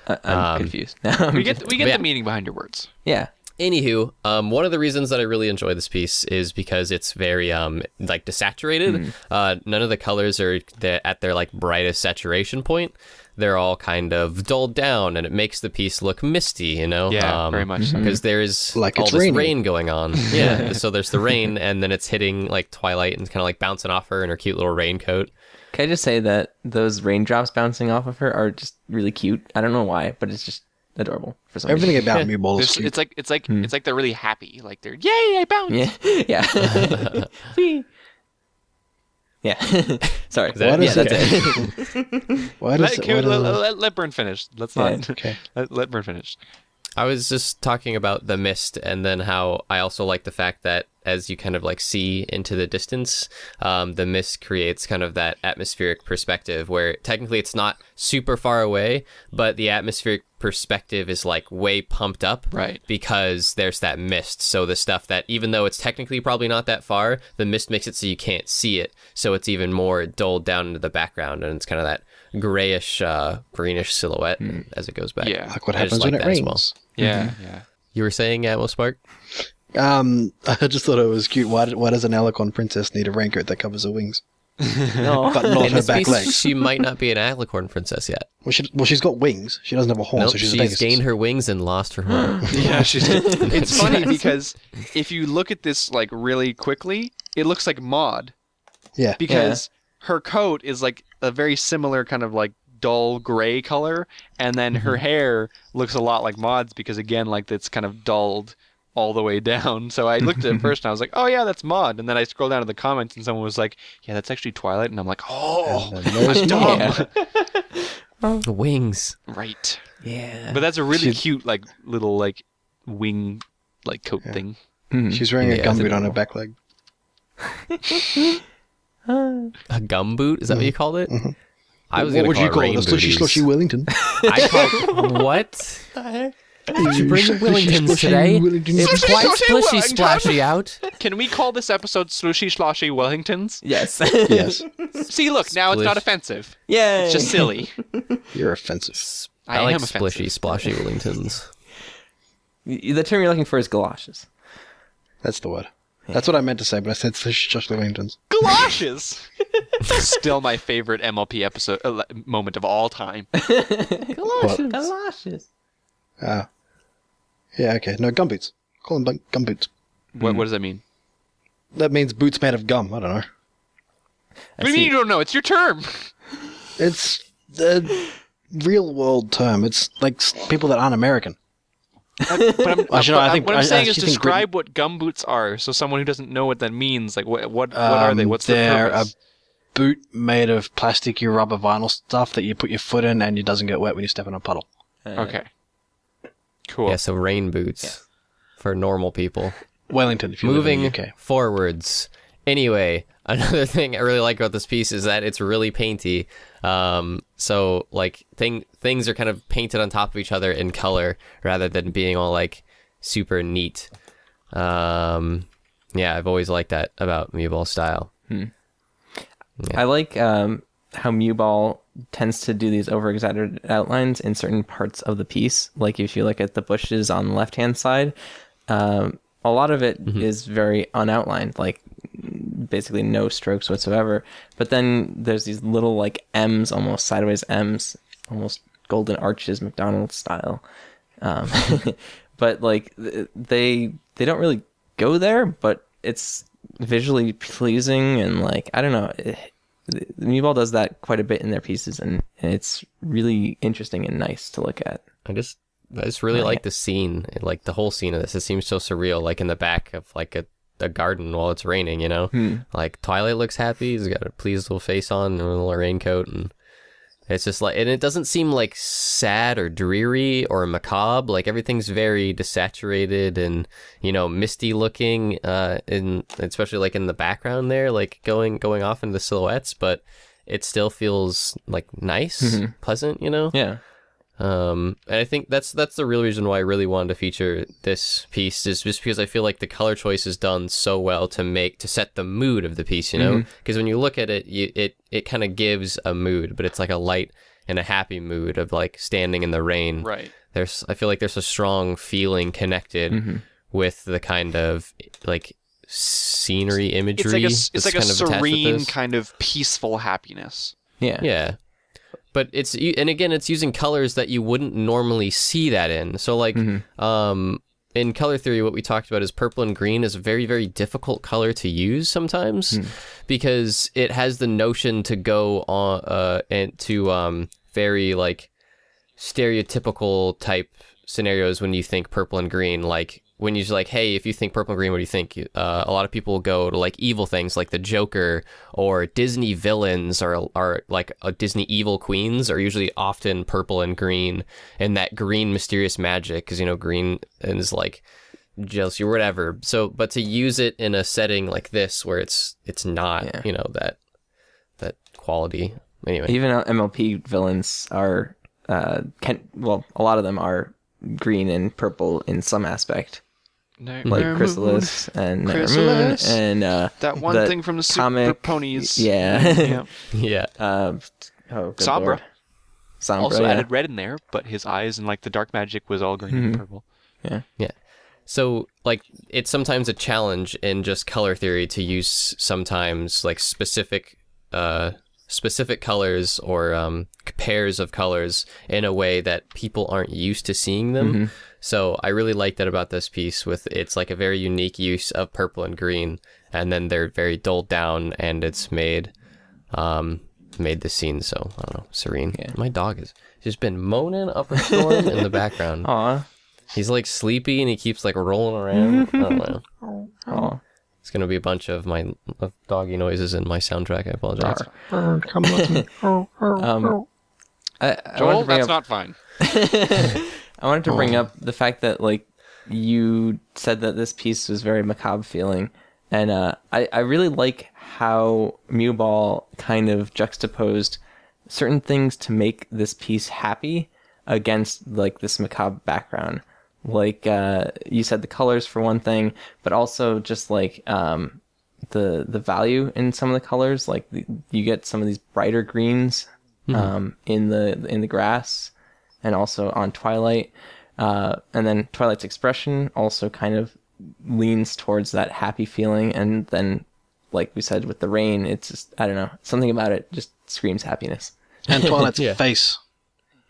I'm confused. We get the meaning behind your words. Yeah. Anywho, one of the reasons that I really enjoy this piece is because it's very like desaturated. None of the colors are at their like brightest saturation point. They're all kind of dulled down, and it makes the piece look misty, you know? Yeah, very much so. Because there's like all it's this raining. rain going on. Yeah, so there's the rain, and then it's hitting like Twilight and kind of like bouncing off her in her cute little raincoat. Can I just say that those raindrops bouncing off of her are just really cute? I don't know why, but it's just adorable for some Everything reason. about Mew Ball is cute. It's like they're really happy. Like they're, yay, I bounced. Yeah. Whee! Yeah. Sorry. that- Yeah, that's okay. it. Why does Let Burn finish. Let's not. Okay. Let Burn finish. I was just talking about the mist, and then how I also like the fact that as you kind of like see into the distance, the mist creates kind of that atmospheric perspective where technically it's not super far away, but the atmospheric perspective is like way pumped up, Right. because there's that mist. So the stuff that, even though it's technically probably not that far, the mist makes it so you can't see it, so it's even more dulled down into the background, and it's kind of that grayish, greenish silhouette as it goes back. Yeah. Like what I just happens when like it that as rains. well. Yeah, yeah. You were saying, Atmos Spark? I just thought it was cute. Why does an alicorn princess need a raincoat that covers her wings, No. but not In her this back piece, legs? she might not be an alicorn princess yet. Well, she's got wings. She doesn't have a horn, Nope, so she's a she's Pegasus. gained her wings and lost her horn. Yeah, it's funny because if you look at this like really quickly, it looks like Maud, Yeah. because her coat is like a very similar kind of like dull gray color, and then her hair looks a lot like Maud's because again, like it's kind of dulled all the way down. So I looked at it first and I was like, oh yeah, that's Maud, and then I scrolled down to the comments and someone was like, yeah, that's actually Twilight, and I'm like, oh, And then there's dumb. Wings. Right. Yeah. But that's a really cute like little like wing like coat thing. She's wearing a Yeah, gumboot it's on her back leg. A gum boot? Is that what you called it? I was What going would to you call call it it? rain A slushy, booties. slushy Wellington. I called what? Did you bring the Wellingtons Slushy today? Wellingtons. It's Slushy, quite slushy splishy Wellington. splashy out. Can we call this episode Slushy Sloshy Wellingtons? Yes. Yes, See, look, now it's not Splish. offensive. Yay. It's just silly. you're offensive. I I like am splishy offensive. splashy Wellingtons. The term you're looking for is galoshes. That's the word. That's what I meant to say, but I said slushy, slushy Wellingtons. Galoshes! Still my favorite MLP episode moment of all time. Galoshes. Galoshes. Yeah, okay. No, gumboots. Call them gumboots. What does that mean? That means boots made of gum. I don't know. What do you mean you don't know? It's your term. It's the real world term. It's like people that aren't American. But I'm, Actually, no, I think- what I'm I saying is actually think describe what gumboots are, so someone who doesn't know what that means, like what are they? What's the they're purpose? a boot made of plasticky rubber vinyl stuff that you put your foot in and it doesn't get wet when you step in a puddle. Okay. Cool. Yeah, so rain boots for normal people. Wellington, if you live Moving in the UK. forwards. Anyway, another thing I really like about this piece is that it's really painty. So like things are kind of painted on top of each other in color rather than being all like super neat. Yeah, I've always liked that about Mew Ball style. I like how Mew Ball tends to do these over-exaggerated outlines in certain parts of the piece. Like if you look at the bushes on the left-hand side, a lot of it is very unoutlined, like basically no strokes whatsoever. But then there's these little like M's, almost sideways M's, almost golden arches, McDonald's style. But like they don't really go there, but it's visually pleasing and like I don't know. Mew Ball does that quite a bit in their pieces, and it's really interesting and nice to look at. I just really like the scene, like the whole scene of this. It seems so surreal, like in the back of like a garden while it's raining, you know? Like Twilight looks happy. He's got a pleased little face on and a little raincoat, and It's just like, and it doesn't seem like sad or dreary or macabre. Like everything's very desaturated and, you know, misty looking, especially like in the background there, like going off into the silhouettes, but it still feels like nice, pleasant, you know? Yeah. And I think that's the real reason why I really wanted to feature this piece, is just because I feel like the color choice is done so well to set the mood of the piece, you know? Because when you look at it, it kind of gives a mood, but it's like a light and a happy mood of like standing in the rain. Right. I feel like there's a strong feeling connected with the kind of like scenery imagery. It's like a kind of attached with serene this. kind of peaceful happiness. Yeah. Yeah. But it's using colors that you wouldn't normally see that in. So like in color theory, what we talked about is purple and green is a very, very difficult color to use sometimes because it has the notion to go on and to very like stereotypical type scenarios when you think purple and green. Like when you're like, hey, if you think purple and green, what do you think? A lot of people go to like evil things like the Joker, or Disney villains are like Disney evil queens are usually often purple and green, and that green mysterious magic, because, you know, green is like jealousy or whatever. So, but to use it in a setting like this where it's not, you know, that quality. Anyway, Even MLP villains are, a lot of them are green and purple in some aspect. Like Chrysalis and Chrysalis. Moon and that one thing from the comic, Super Ponies. Yeah. yeah. Good Sombra. Lord. Sombra Also added red in there, but his eyes and like the dark magic was all green and purple. Yeah. Yeah. So like it's sometimes a challenge in just color theory to use sometimes like specific colors or pairs of colors in a way that people aren't used to seeing them. So I really like that about this piece. It's like a very unique use of purple and green, and then they're very dulled down, and it's made the scene so, I don't know, serene. Yeah. My dog has just been moaning up a storm in the background. Aw. He's like sleepy and he keeps like rolling around. I don't know. Aw. It's gonna be a bunch of my doggy noises in my soundtrack. I apologize. Come look me. Joel, that's not fine. I wanted to bring up the fact that, like, you said that this piece was very macabre feeling, and I really like how Mewball kind of juxtaposed certain things to make this piece happy against, like, this macabre background. Like, you said the colors for one thing, but also just, like, the value in some of the colors. Like, you get some of these brighter greens in the grass, and also on Twilight. And then Twilight's expression also kind of leans towards that happy feeling. And then, like we said, with the rain, it's just, I don't know, something about it just screams happiness. And Twilight's face.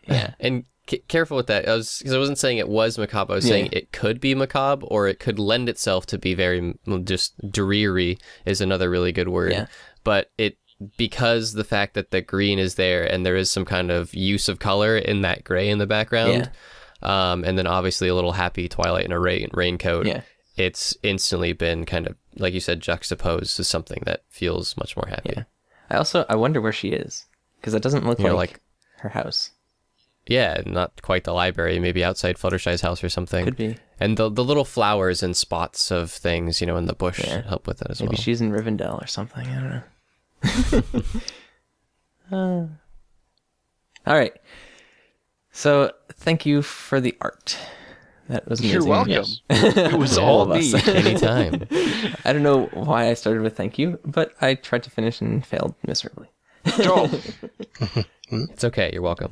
Yeah. And careful with that. Because I wasn't saying it was macabre. I was saying it could be macabre, or it could lend itself to be very just dreary is another really good word. Yeah. But because the fact that the green is there and there is some kind of use of color in that gray in the background, and then obviously a little happy Twilight in a raincoat, it's instantly been kind of, like you said, juxtaposed to something that feels much more happy. Yeah. I wonder where she is, because it doesn't look like her house. Yeah, not quite the library, maybe outside Fluttershy's house or something. Could be. And the little flowers and spots of things, you know, in the bush help with that as well. Maybe she's in Rivendell or something. I don't know. All right. So thank you for the art. That was amazing. You're welcome. Yes. It was all me. Anytime. I don't know why I started with thank you, but I tried to finish and failed miserably. Joel, It's okay. You're welcome.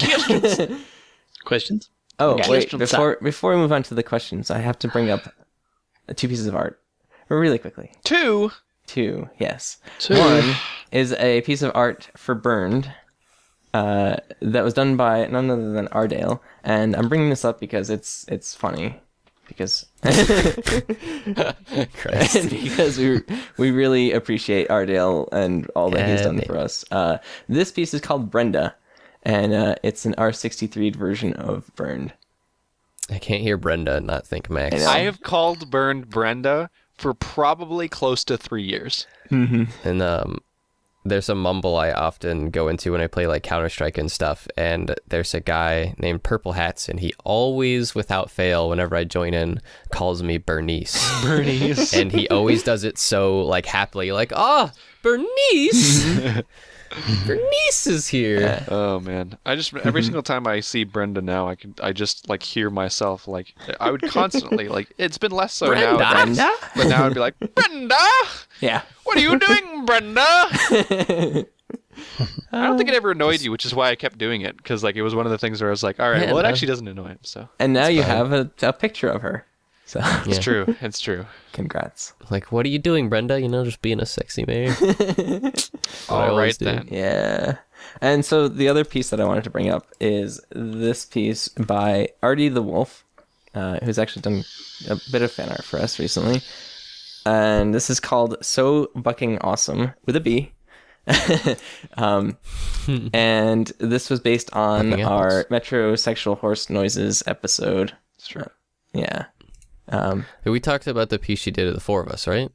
Questions? Oh, Yeah. wait, Questions. before we move on to the questions, I have to bring up two pieces of art really quickly. two. Two, yes. Two. One is a piece of art for Burned that was done by none other than Ardale, and I'm bringing this up because it's funny, because Christ. because we really appreciate Ardale and all that he's done for us. This piece is called Brenda, and it's an R63 version of Burned. I can't hear Brenda and not think Max. I know. I have called Burned Brenda for probably close to 3 years. And there's a mumble I often go into when I play like Counter-Strike and stuff, and there's a guy named Purple Hats, and he always, without fail, whenever I join in, calls me Bernice. Bernice. And he always does it so like happily, like, Bernice! Bernice is here. Oh man, I just every single time I see Brenda now, I just like hear myself like I would constantly like it's been less so Brenda? now, but now I'd be like Brenda, Yeah. what are you doing, Brenda? I don't think it ever annoyed you, which is why I kept doing it because like it was one of the things where I was like, all right, Yeah, well it no. actually doesn't annoy him, so And now you fine. have a picture of her. So it's true, it's true. congrats. Like, what are you doing, Brenda? You know, just being a sexy mayor. All always right do. then. Yeah. And so the other piece that I wanted to bring up is this piece by Artie the Wolf, who's actually done a bit of fan art for us recently. And this is called So Bucking Awesome with a B. And this was based on Bucking our metrosexual horse noises episode. It's true. Yeah. We talked about the piece she did of the four of us, right?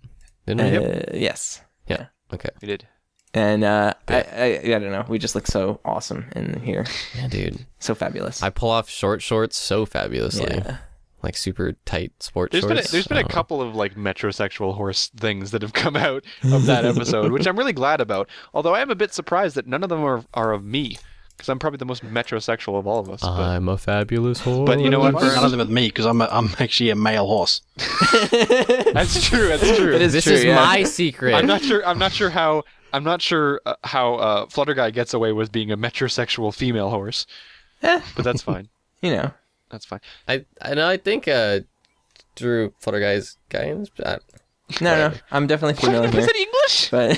Didn't we? Yes. Yeah. Okay. We did. And I don't know. We just look so awesome in here. Yeah, dude. So fabulous. I pull off short shorts so fabulously. Yeah. Like super tight sport There's shorts. been a couple of like metrosexual horse things that have come out of that episode, which I'm really glad about. Although I am a bit surprised that none of them are of me, because I'm probably the most metrosexual of all of us. But, I'm a fabulous horse. but you know what, None of Vern? them with me because I'm actually a male horse. That's true. That's true. It is This true, is yeah. my secret. I'm not sure how Flutter Guy gets away with being a metrosexual female horse, but that's fine. You know. That's fine. I think Drew Flutter Guy's guy in this. No. I'm definitely female Was here. it English? But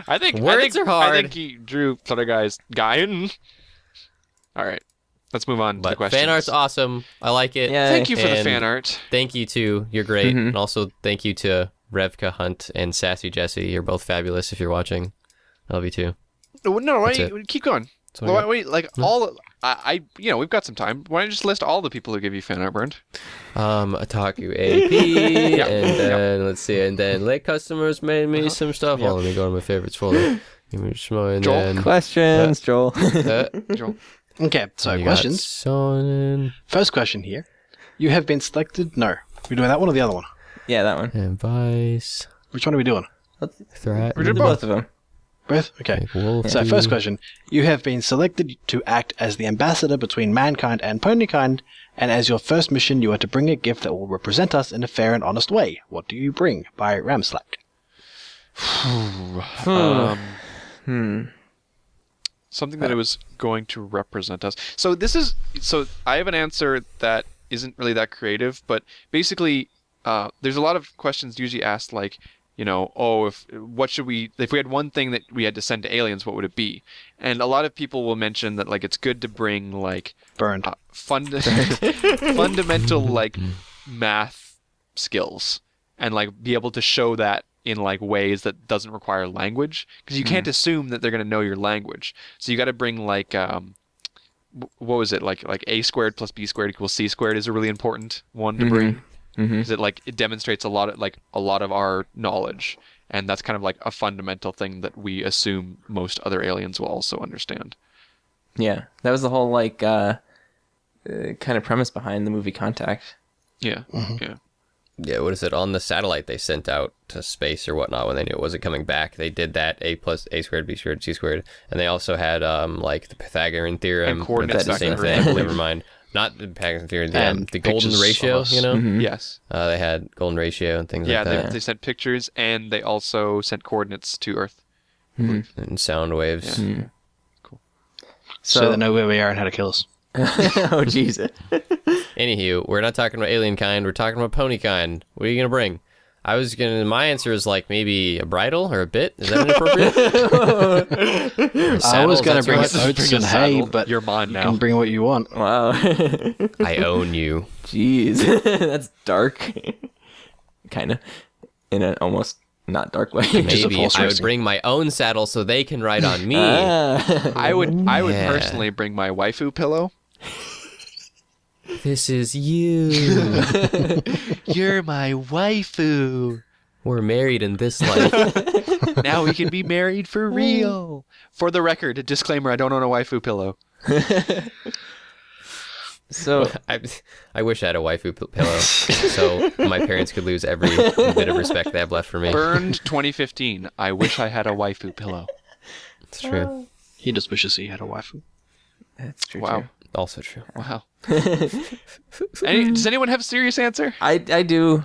I think Words are hard. I think he drew Flutter Guy's guy in. All right, let's move on to the But questions. fan art's awesome. I like it. Yeah. Thank you for the And fan art. Thank you to you're great, and also thank you to Revka Hunt and Sassy Jesse. You're both fabulous. If you're watching, I love you too. No, why That's don't you keep going? That's what I got. Wait, like all I we've got some time. Why don't you just list all the people who give you fan art, Bernd? Otaku AP, and then let's see, and then late customers made me some stuff. Hold on, let me go to my favorites folder. Give me some more, and Joel? then questions, Joel. Joel? Okay, so you got questions. Sonnen, First question here. You have been selected. No, we're doing that one or the other one. Yeah, that one. and Vice, Which one are we doing? Threat, We did Both of them. Both? Okay. Wolf. So, first question. You have been selected to act as the ambassador between mankind and ponykind, and as your first mission, you are to bring a gift that will represent us in a fair and honest way. What do you bring? By Ramslack. Something that it was going to represent us. So I have an answer that isn't really that creative, but basically, there's a lot of questions usually asked like, you know, if we had one thing that we had to send to aliens, what would it be? And a lot of people will mention that like it's good to bring like Burned. fundamental like math skills and like be able to show that in like ways that doesn't require language, because you can't assume that they're going to know your language. So you got to bring like what was it, like a squared plus b squared equals c squared is a really important one to bring, because it demonstrates a lot of our knowledge, and that's kind of like a fundamental thing that we assume most other aliens will also understand. Yeah, that was the whole like kind of premise behind the movie Contact. Yeah. Yeah. Yeah, what is it? On the satellite they sent out to space or whatnot when they knew it wasn't coming back, they did that a plus a squared, b squared, c squared, and they also had like the Pythagorean theorem. And coordinates That's the same vector, I thing. believe. Never mind. Not the Pythagorean theorem. And The golden pictures ratio. of us. You know. Yes. They had golden ratio and things Yeah, like that, they sent pictures, and they also sent coordinates to Earth. and sound waves. So they know where we are and how to kill us. Oh Jesus. Anywho, we're not talking about alien kind. We're talking about pony kind. What are you gonna bring? My answer is like maybe a bridle or a bit. Is that inappropriate? I was going to bring Saddles, that's oats Bring a and hay, saddle. but You're mine you now. can bring what you want. Wow. I own you. Jeez. That's dark. Kind of. In an almost not dark way. Just a Maybe horse I would racing. bring my own saddle so they can ride on me. I would Yeah. personally bring my waifu pillow. This is you. You're my waifu. We're married in this life. Now we can be married for real. For the record, a disclaimer, I don't own a waifu pillow. So I wish I had a waifu pillow, so my parents could lose every bit of respect they have left for me. Burned 2015. I wish I had a waifu pillow. It's true. He just wishes he had a waifu. that's true. Wow. too. Also true. Wow. Does anyone have a serious answer? I do.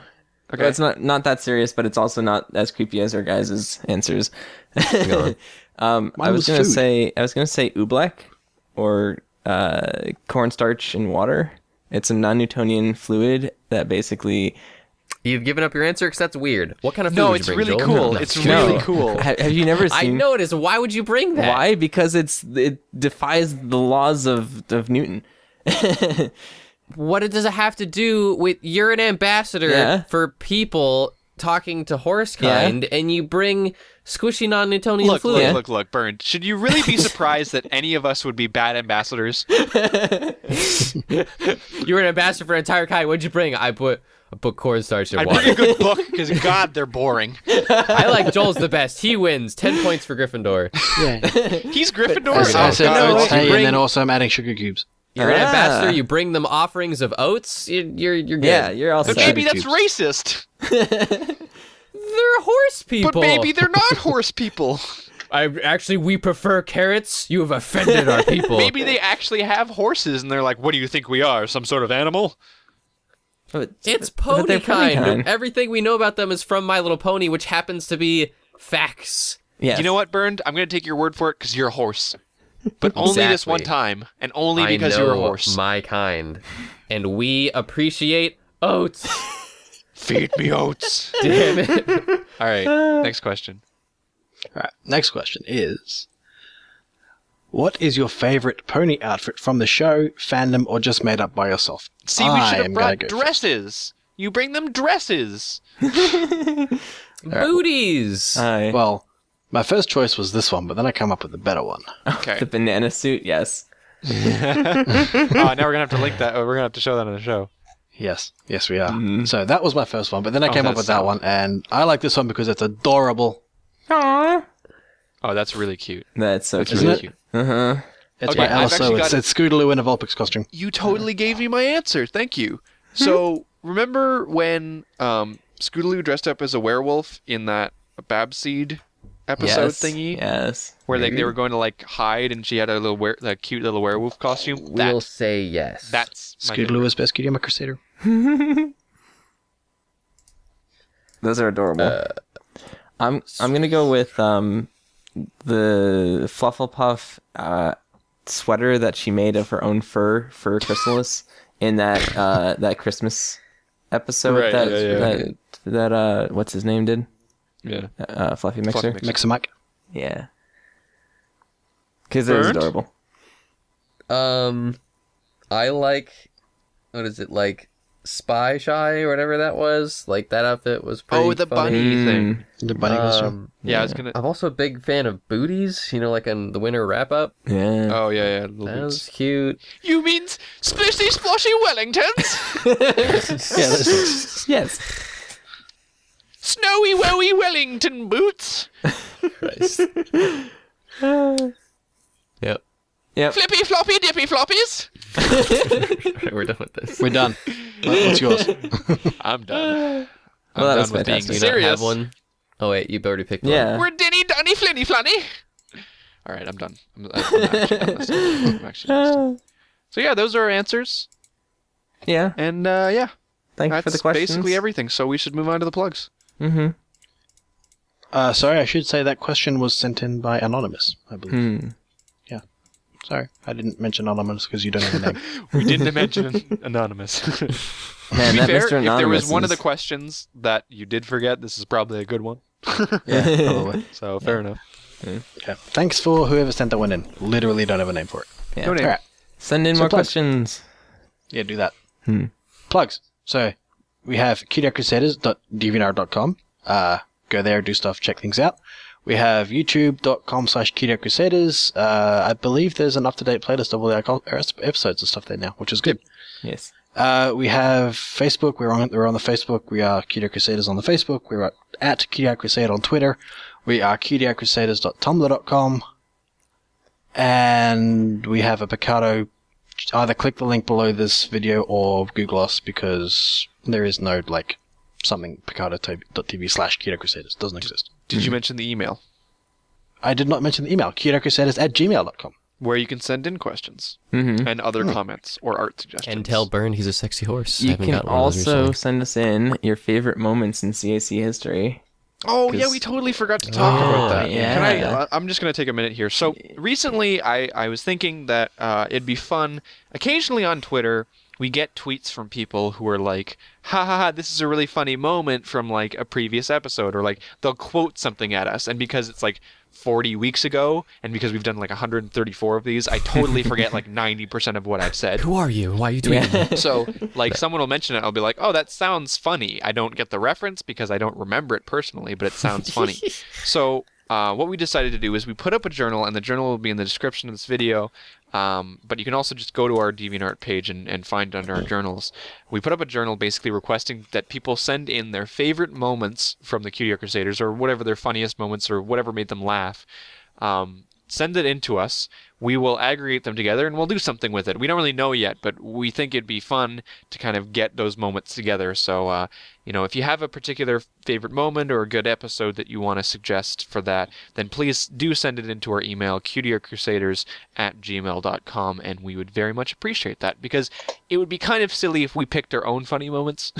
Okay. Well, it's not that serious, but it's also not as creepy as our guys' answers. Go on. I was was gonna food. say oobleck or cornstarch in water. It's a non-Newtonian fluid that basically. You've given up your answer because that's weird. What kind of food No, would it's you bring, really Joel? cool. No, It's kidding. really cool. Have you never I seen? know it is. Why would you bring that? Why? Because it defies the laws of Newton. What does it have to do with you're an ambassador Yeah. for people talking to horse kind, and you bring squishy non-Newtonian Look, fluid? look, Burned. Should you really be surprised that any of us would be bad ambassadors? You're an ambassador for an entire kind. What'd you bring? I put cornstarch in I'd water. bring a good book, because God, they're boring. I like Joel's the best. He wins. 10 points for Gryffindor. Yeah. He's Gryffindor. I said God. oats, you hay, bring- and then also I'm adding sugar cubes. You're an Ah. ambassador. You bring them offerings of oats. You're good. Yeah, you're all But set. maybe that's racist. They're horse people. But maybe they're not horse people. We prefer carrots. You have offended our people. Maybe they actually have horses, and they're like, "What do you think we are? Some sort of animal?" It's but pony they're pony kind. kind. Everything we know about them is from My Little Pony, which happens to be facts. Yes. You know what, Burned? I'm going to take your word for it because you're a horse. But only this Exactly. one time, and only I because know you're a horse. my kind, and we appreciate oats. Feed me oats. Damn it. All right, next question. All right. Next question is: what is your favorite pony outfit from the show, fandom, or just made up by yourself? See, we I should have am brought gonna go first. dresses. You bring them dresses. Booties. Well, my first choice was this one, but then I come up with a better one. Okay. The banana suit, yes. Oh, now we're gonna have to link that. We're gonna have to show that on the show. Yes, we are. So that was my first one, but then I came up that's with that so- one, and I like this one because it's adorable. Aww. Oh, that's really cute. That's so That's cute. really it? cute. Uh-huh. It's Okay, by I've Elsa. actually It's got- Scootaloo in a Vulpix costume. You totally gave me my answer. Thank you. So remember when Scootaloo dressed up as a werewolf in that Babseed episode Yes. thingy, Yes. where they were going to like hide, and she had a little cute little werewolf costume? We'll say yes. That's my Scootaloo favorite. is best Cutie Art Crusader. Those are adorable. I'm gonna go with the Flufflepuff sweater that she made of her own fur chrysalis in that Christmas episode Right, yeah. that what's his name did Yeah. Fluffy Mixer. Mixer. Mixamac. Yeah, because it was Bernd? adorable. I like, what is it, like Spy Shy or whatever that was? Like that outfit was pretty The funny. bunny thing. The bunny costume. Yeah, I was gonna. I'm also a big fan of booties, like in the winter wrap up. Yeah. Oh yeah, little That boots. was cute. You mean Splishy, Sploshy Wellingtons? Yes. Snowy, wowy Wellington boots. Christ. Yep. Yep. Flippy, floppy, dippy floppies. We're done with this. We're done. What's yours? I'm done. Well, that I'm was done with being fantastic. You don't serious. have one? Oh wait, you've already picked one. Yeah. We're dinny, dunny, flinny, flunny. All right, I'm done. I'm actually done this time. I'm actually done this time. So yeah, those are our answers. Yeah. And yeah, Thanks that's for the questions. basically everything. So we should move on to the plugs. Mm-hmm. Sorry, I should say that question was sent in by Anonymous, I believe. Yeah. Sorry, I didn't mention Anonymous because you don't have a name. We didn't mention anonymous. Man, To be that fair, Mr. if there Anonymous was one of the is- questions that you did forget, this is probably a good one. Yeah, probably. So fair enough. Okay. Thanks for whoever sent that one in. Literally don't have a name for it. Yeah. No name. All right. Send in So more plugs. questions. Yeah, do that. Plugs. So we have cutieartcrusaders.deviantart.com. Go there, do stuff, check things out. We have youtube.com/cutieartcrusaders. I believe there's an up-to-date playlist of all our episodes and stuff there now, which is good. Yes. We have Facebook. We're on the Facebook. We are Cutie Art Crusaders on the Facebook. We're at Cutie Art Crusade on Twitter. We are cutieartcrusaders.tumblr.com. And we have a Picarto. Either click the link below this video or Google us, because there is no, like, something picarto.tv/cutieartcrusaders. Doesn't exist. Did you mention the email? I did not mention the email. cutieartcrusaders@gmail.com. Where you can send in questions Mm-hmm. and other comments or art suggestions. And tell Bern he's a sexy horse. I You haven't can gotten one of those also recently. send us in your favorite moments in CAC history. Oh, yeah, 'Cause- we totally forgot to talk about that. yeah. Can I'm just going to take a minute here. So recently I was thinking that it'd be fun. Occasionally on Twitter, we get tweets from people who are like, ha ha ha, this is a really funny moment from like a previous episode, or like they'll quote something at us. And because it's like 40 weeks ago, and because we've done like 134 of these, I totally forget like 90% of what I've said. Who are you? Why are you tweeting? So, like, someone will mention it, I'll be like, oh, that sounds funny. I don't get the reference because I don't remember it personally, but it sounds funny. So, what we decided to do is we put up a journal, and the journal will be in the description of this video, but you can also just go to our DeviantArt page and find it under our journals. We put up a journal basically requesting that people send in their favorite moments from the Cutie Art Crusaders, or whatever their funniest moments, or whatever made them laugh. Send it in to us. We will aggregate them together and we'll do something with it. We don't really know yet, but we think it'd be fun to kind of get those moments together. So, if you have a particular favorite moment or a good episode that you want to suggest for that, then please do send it into our email, cutieartcrusaders@gmail.com, and we would very much appreciate that, because it would be kind of silly if we picked our own funny moments.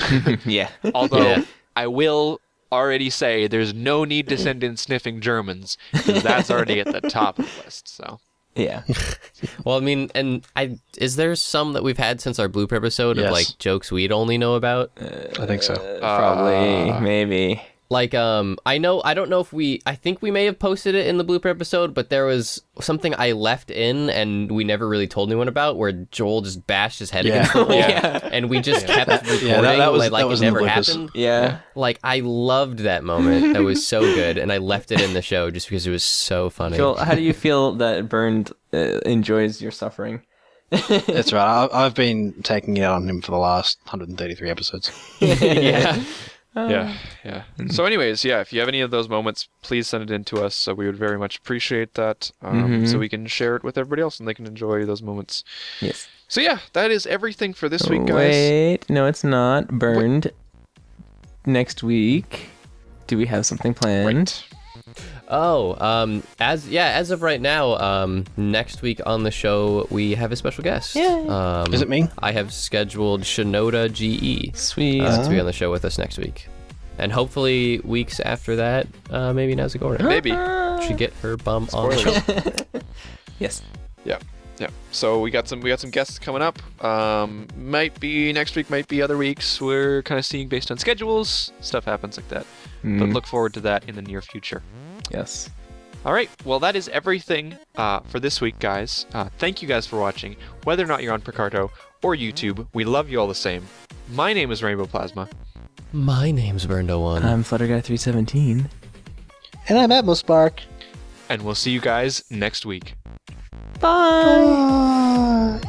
Yeah. Although, Yeah. I will already say there's no need to send in sniffing Germans, because that's already at the top of the list. So Yeah. Well, I mean, is there some that we've had since our blooper episode of Yes. like jokes we'd only know about? I think so. Probably. Maybe. Like, I don't know if I think we may have posted it in the blooper episode, but there was something I left in and we never really told anyone about, where Joel just bashed his head against the wall, Yeah. and we just kept recording that was- like that it was in the never bloopers. happened. Yeah. Like, I loved that moment. That was so good, and I left it in the show just because it was so funny. Joel, how do you feel that Bernd enjoys your suffering? That's right. I've been taking it out on him for the last 133 episodes. Yeah. yeah. So anyways, yeah, if you have any of those moments, please send it in to us. So we would very much appreciate that, so we can share it with everybody else and they can enjoy those moments. Yes. So yeah, that is everything for this week, guys. Wait, no, it's not. Burned. Next week, do we have something planned? Right. Oh, as of right now, next week on the show we have a special guest. Yeah. Is it me? I have scheduled Shinoda GE Sweet. to be on the show with us next week, and hopefully weeks after that, maybe Nazagora Maybe. should get her bum on the show. Yes. Yeah. So we got some guests coming up. Might be next week, might be other weeks. We're kind of seeing based on schedules. Stuff happens like that. But look forward to that in the near future. Yes. All right. Well, that is everything for this week, guys. Thank you guys for watching. Whether or not you're on Picarto or YouTube, we love you all the same. My name is Rainbow Plasma. My name's Berndo1. I'm Flutterguy317. And I'm Atmos Spark. And we'll see you guys next week. Bye.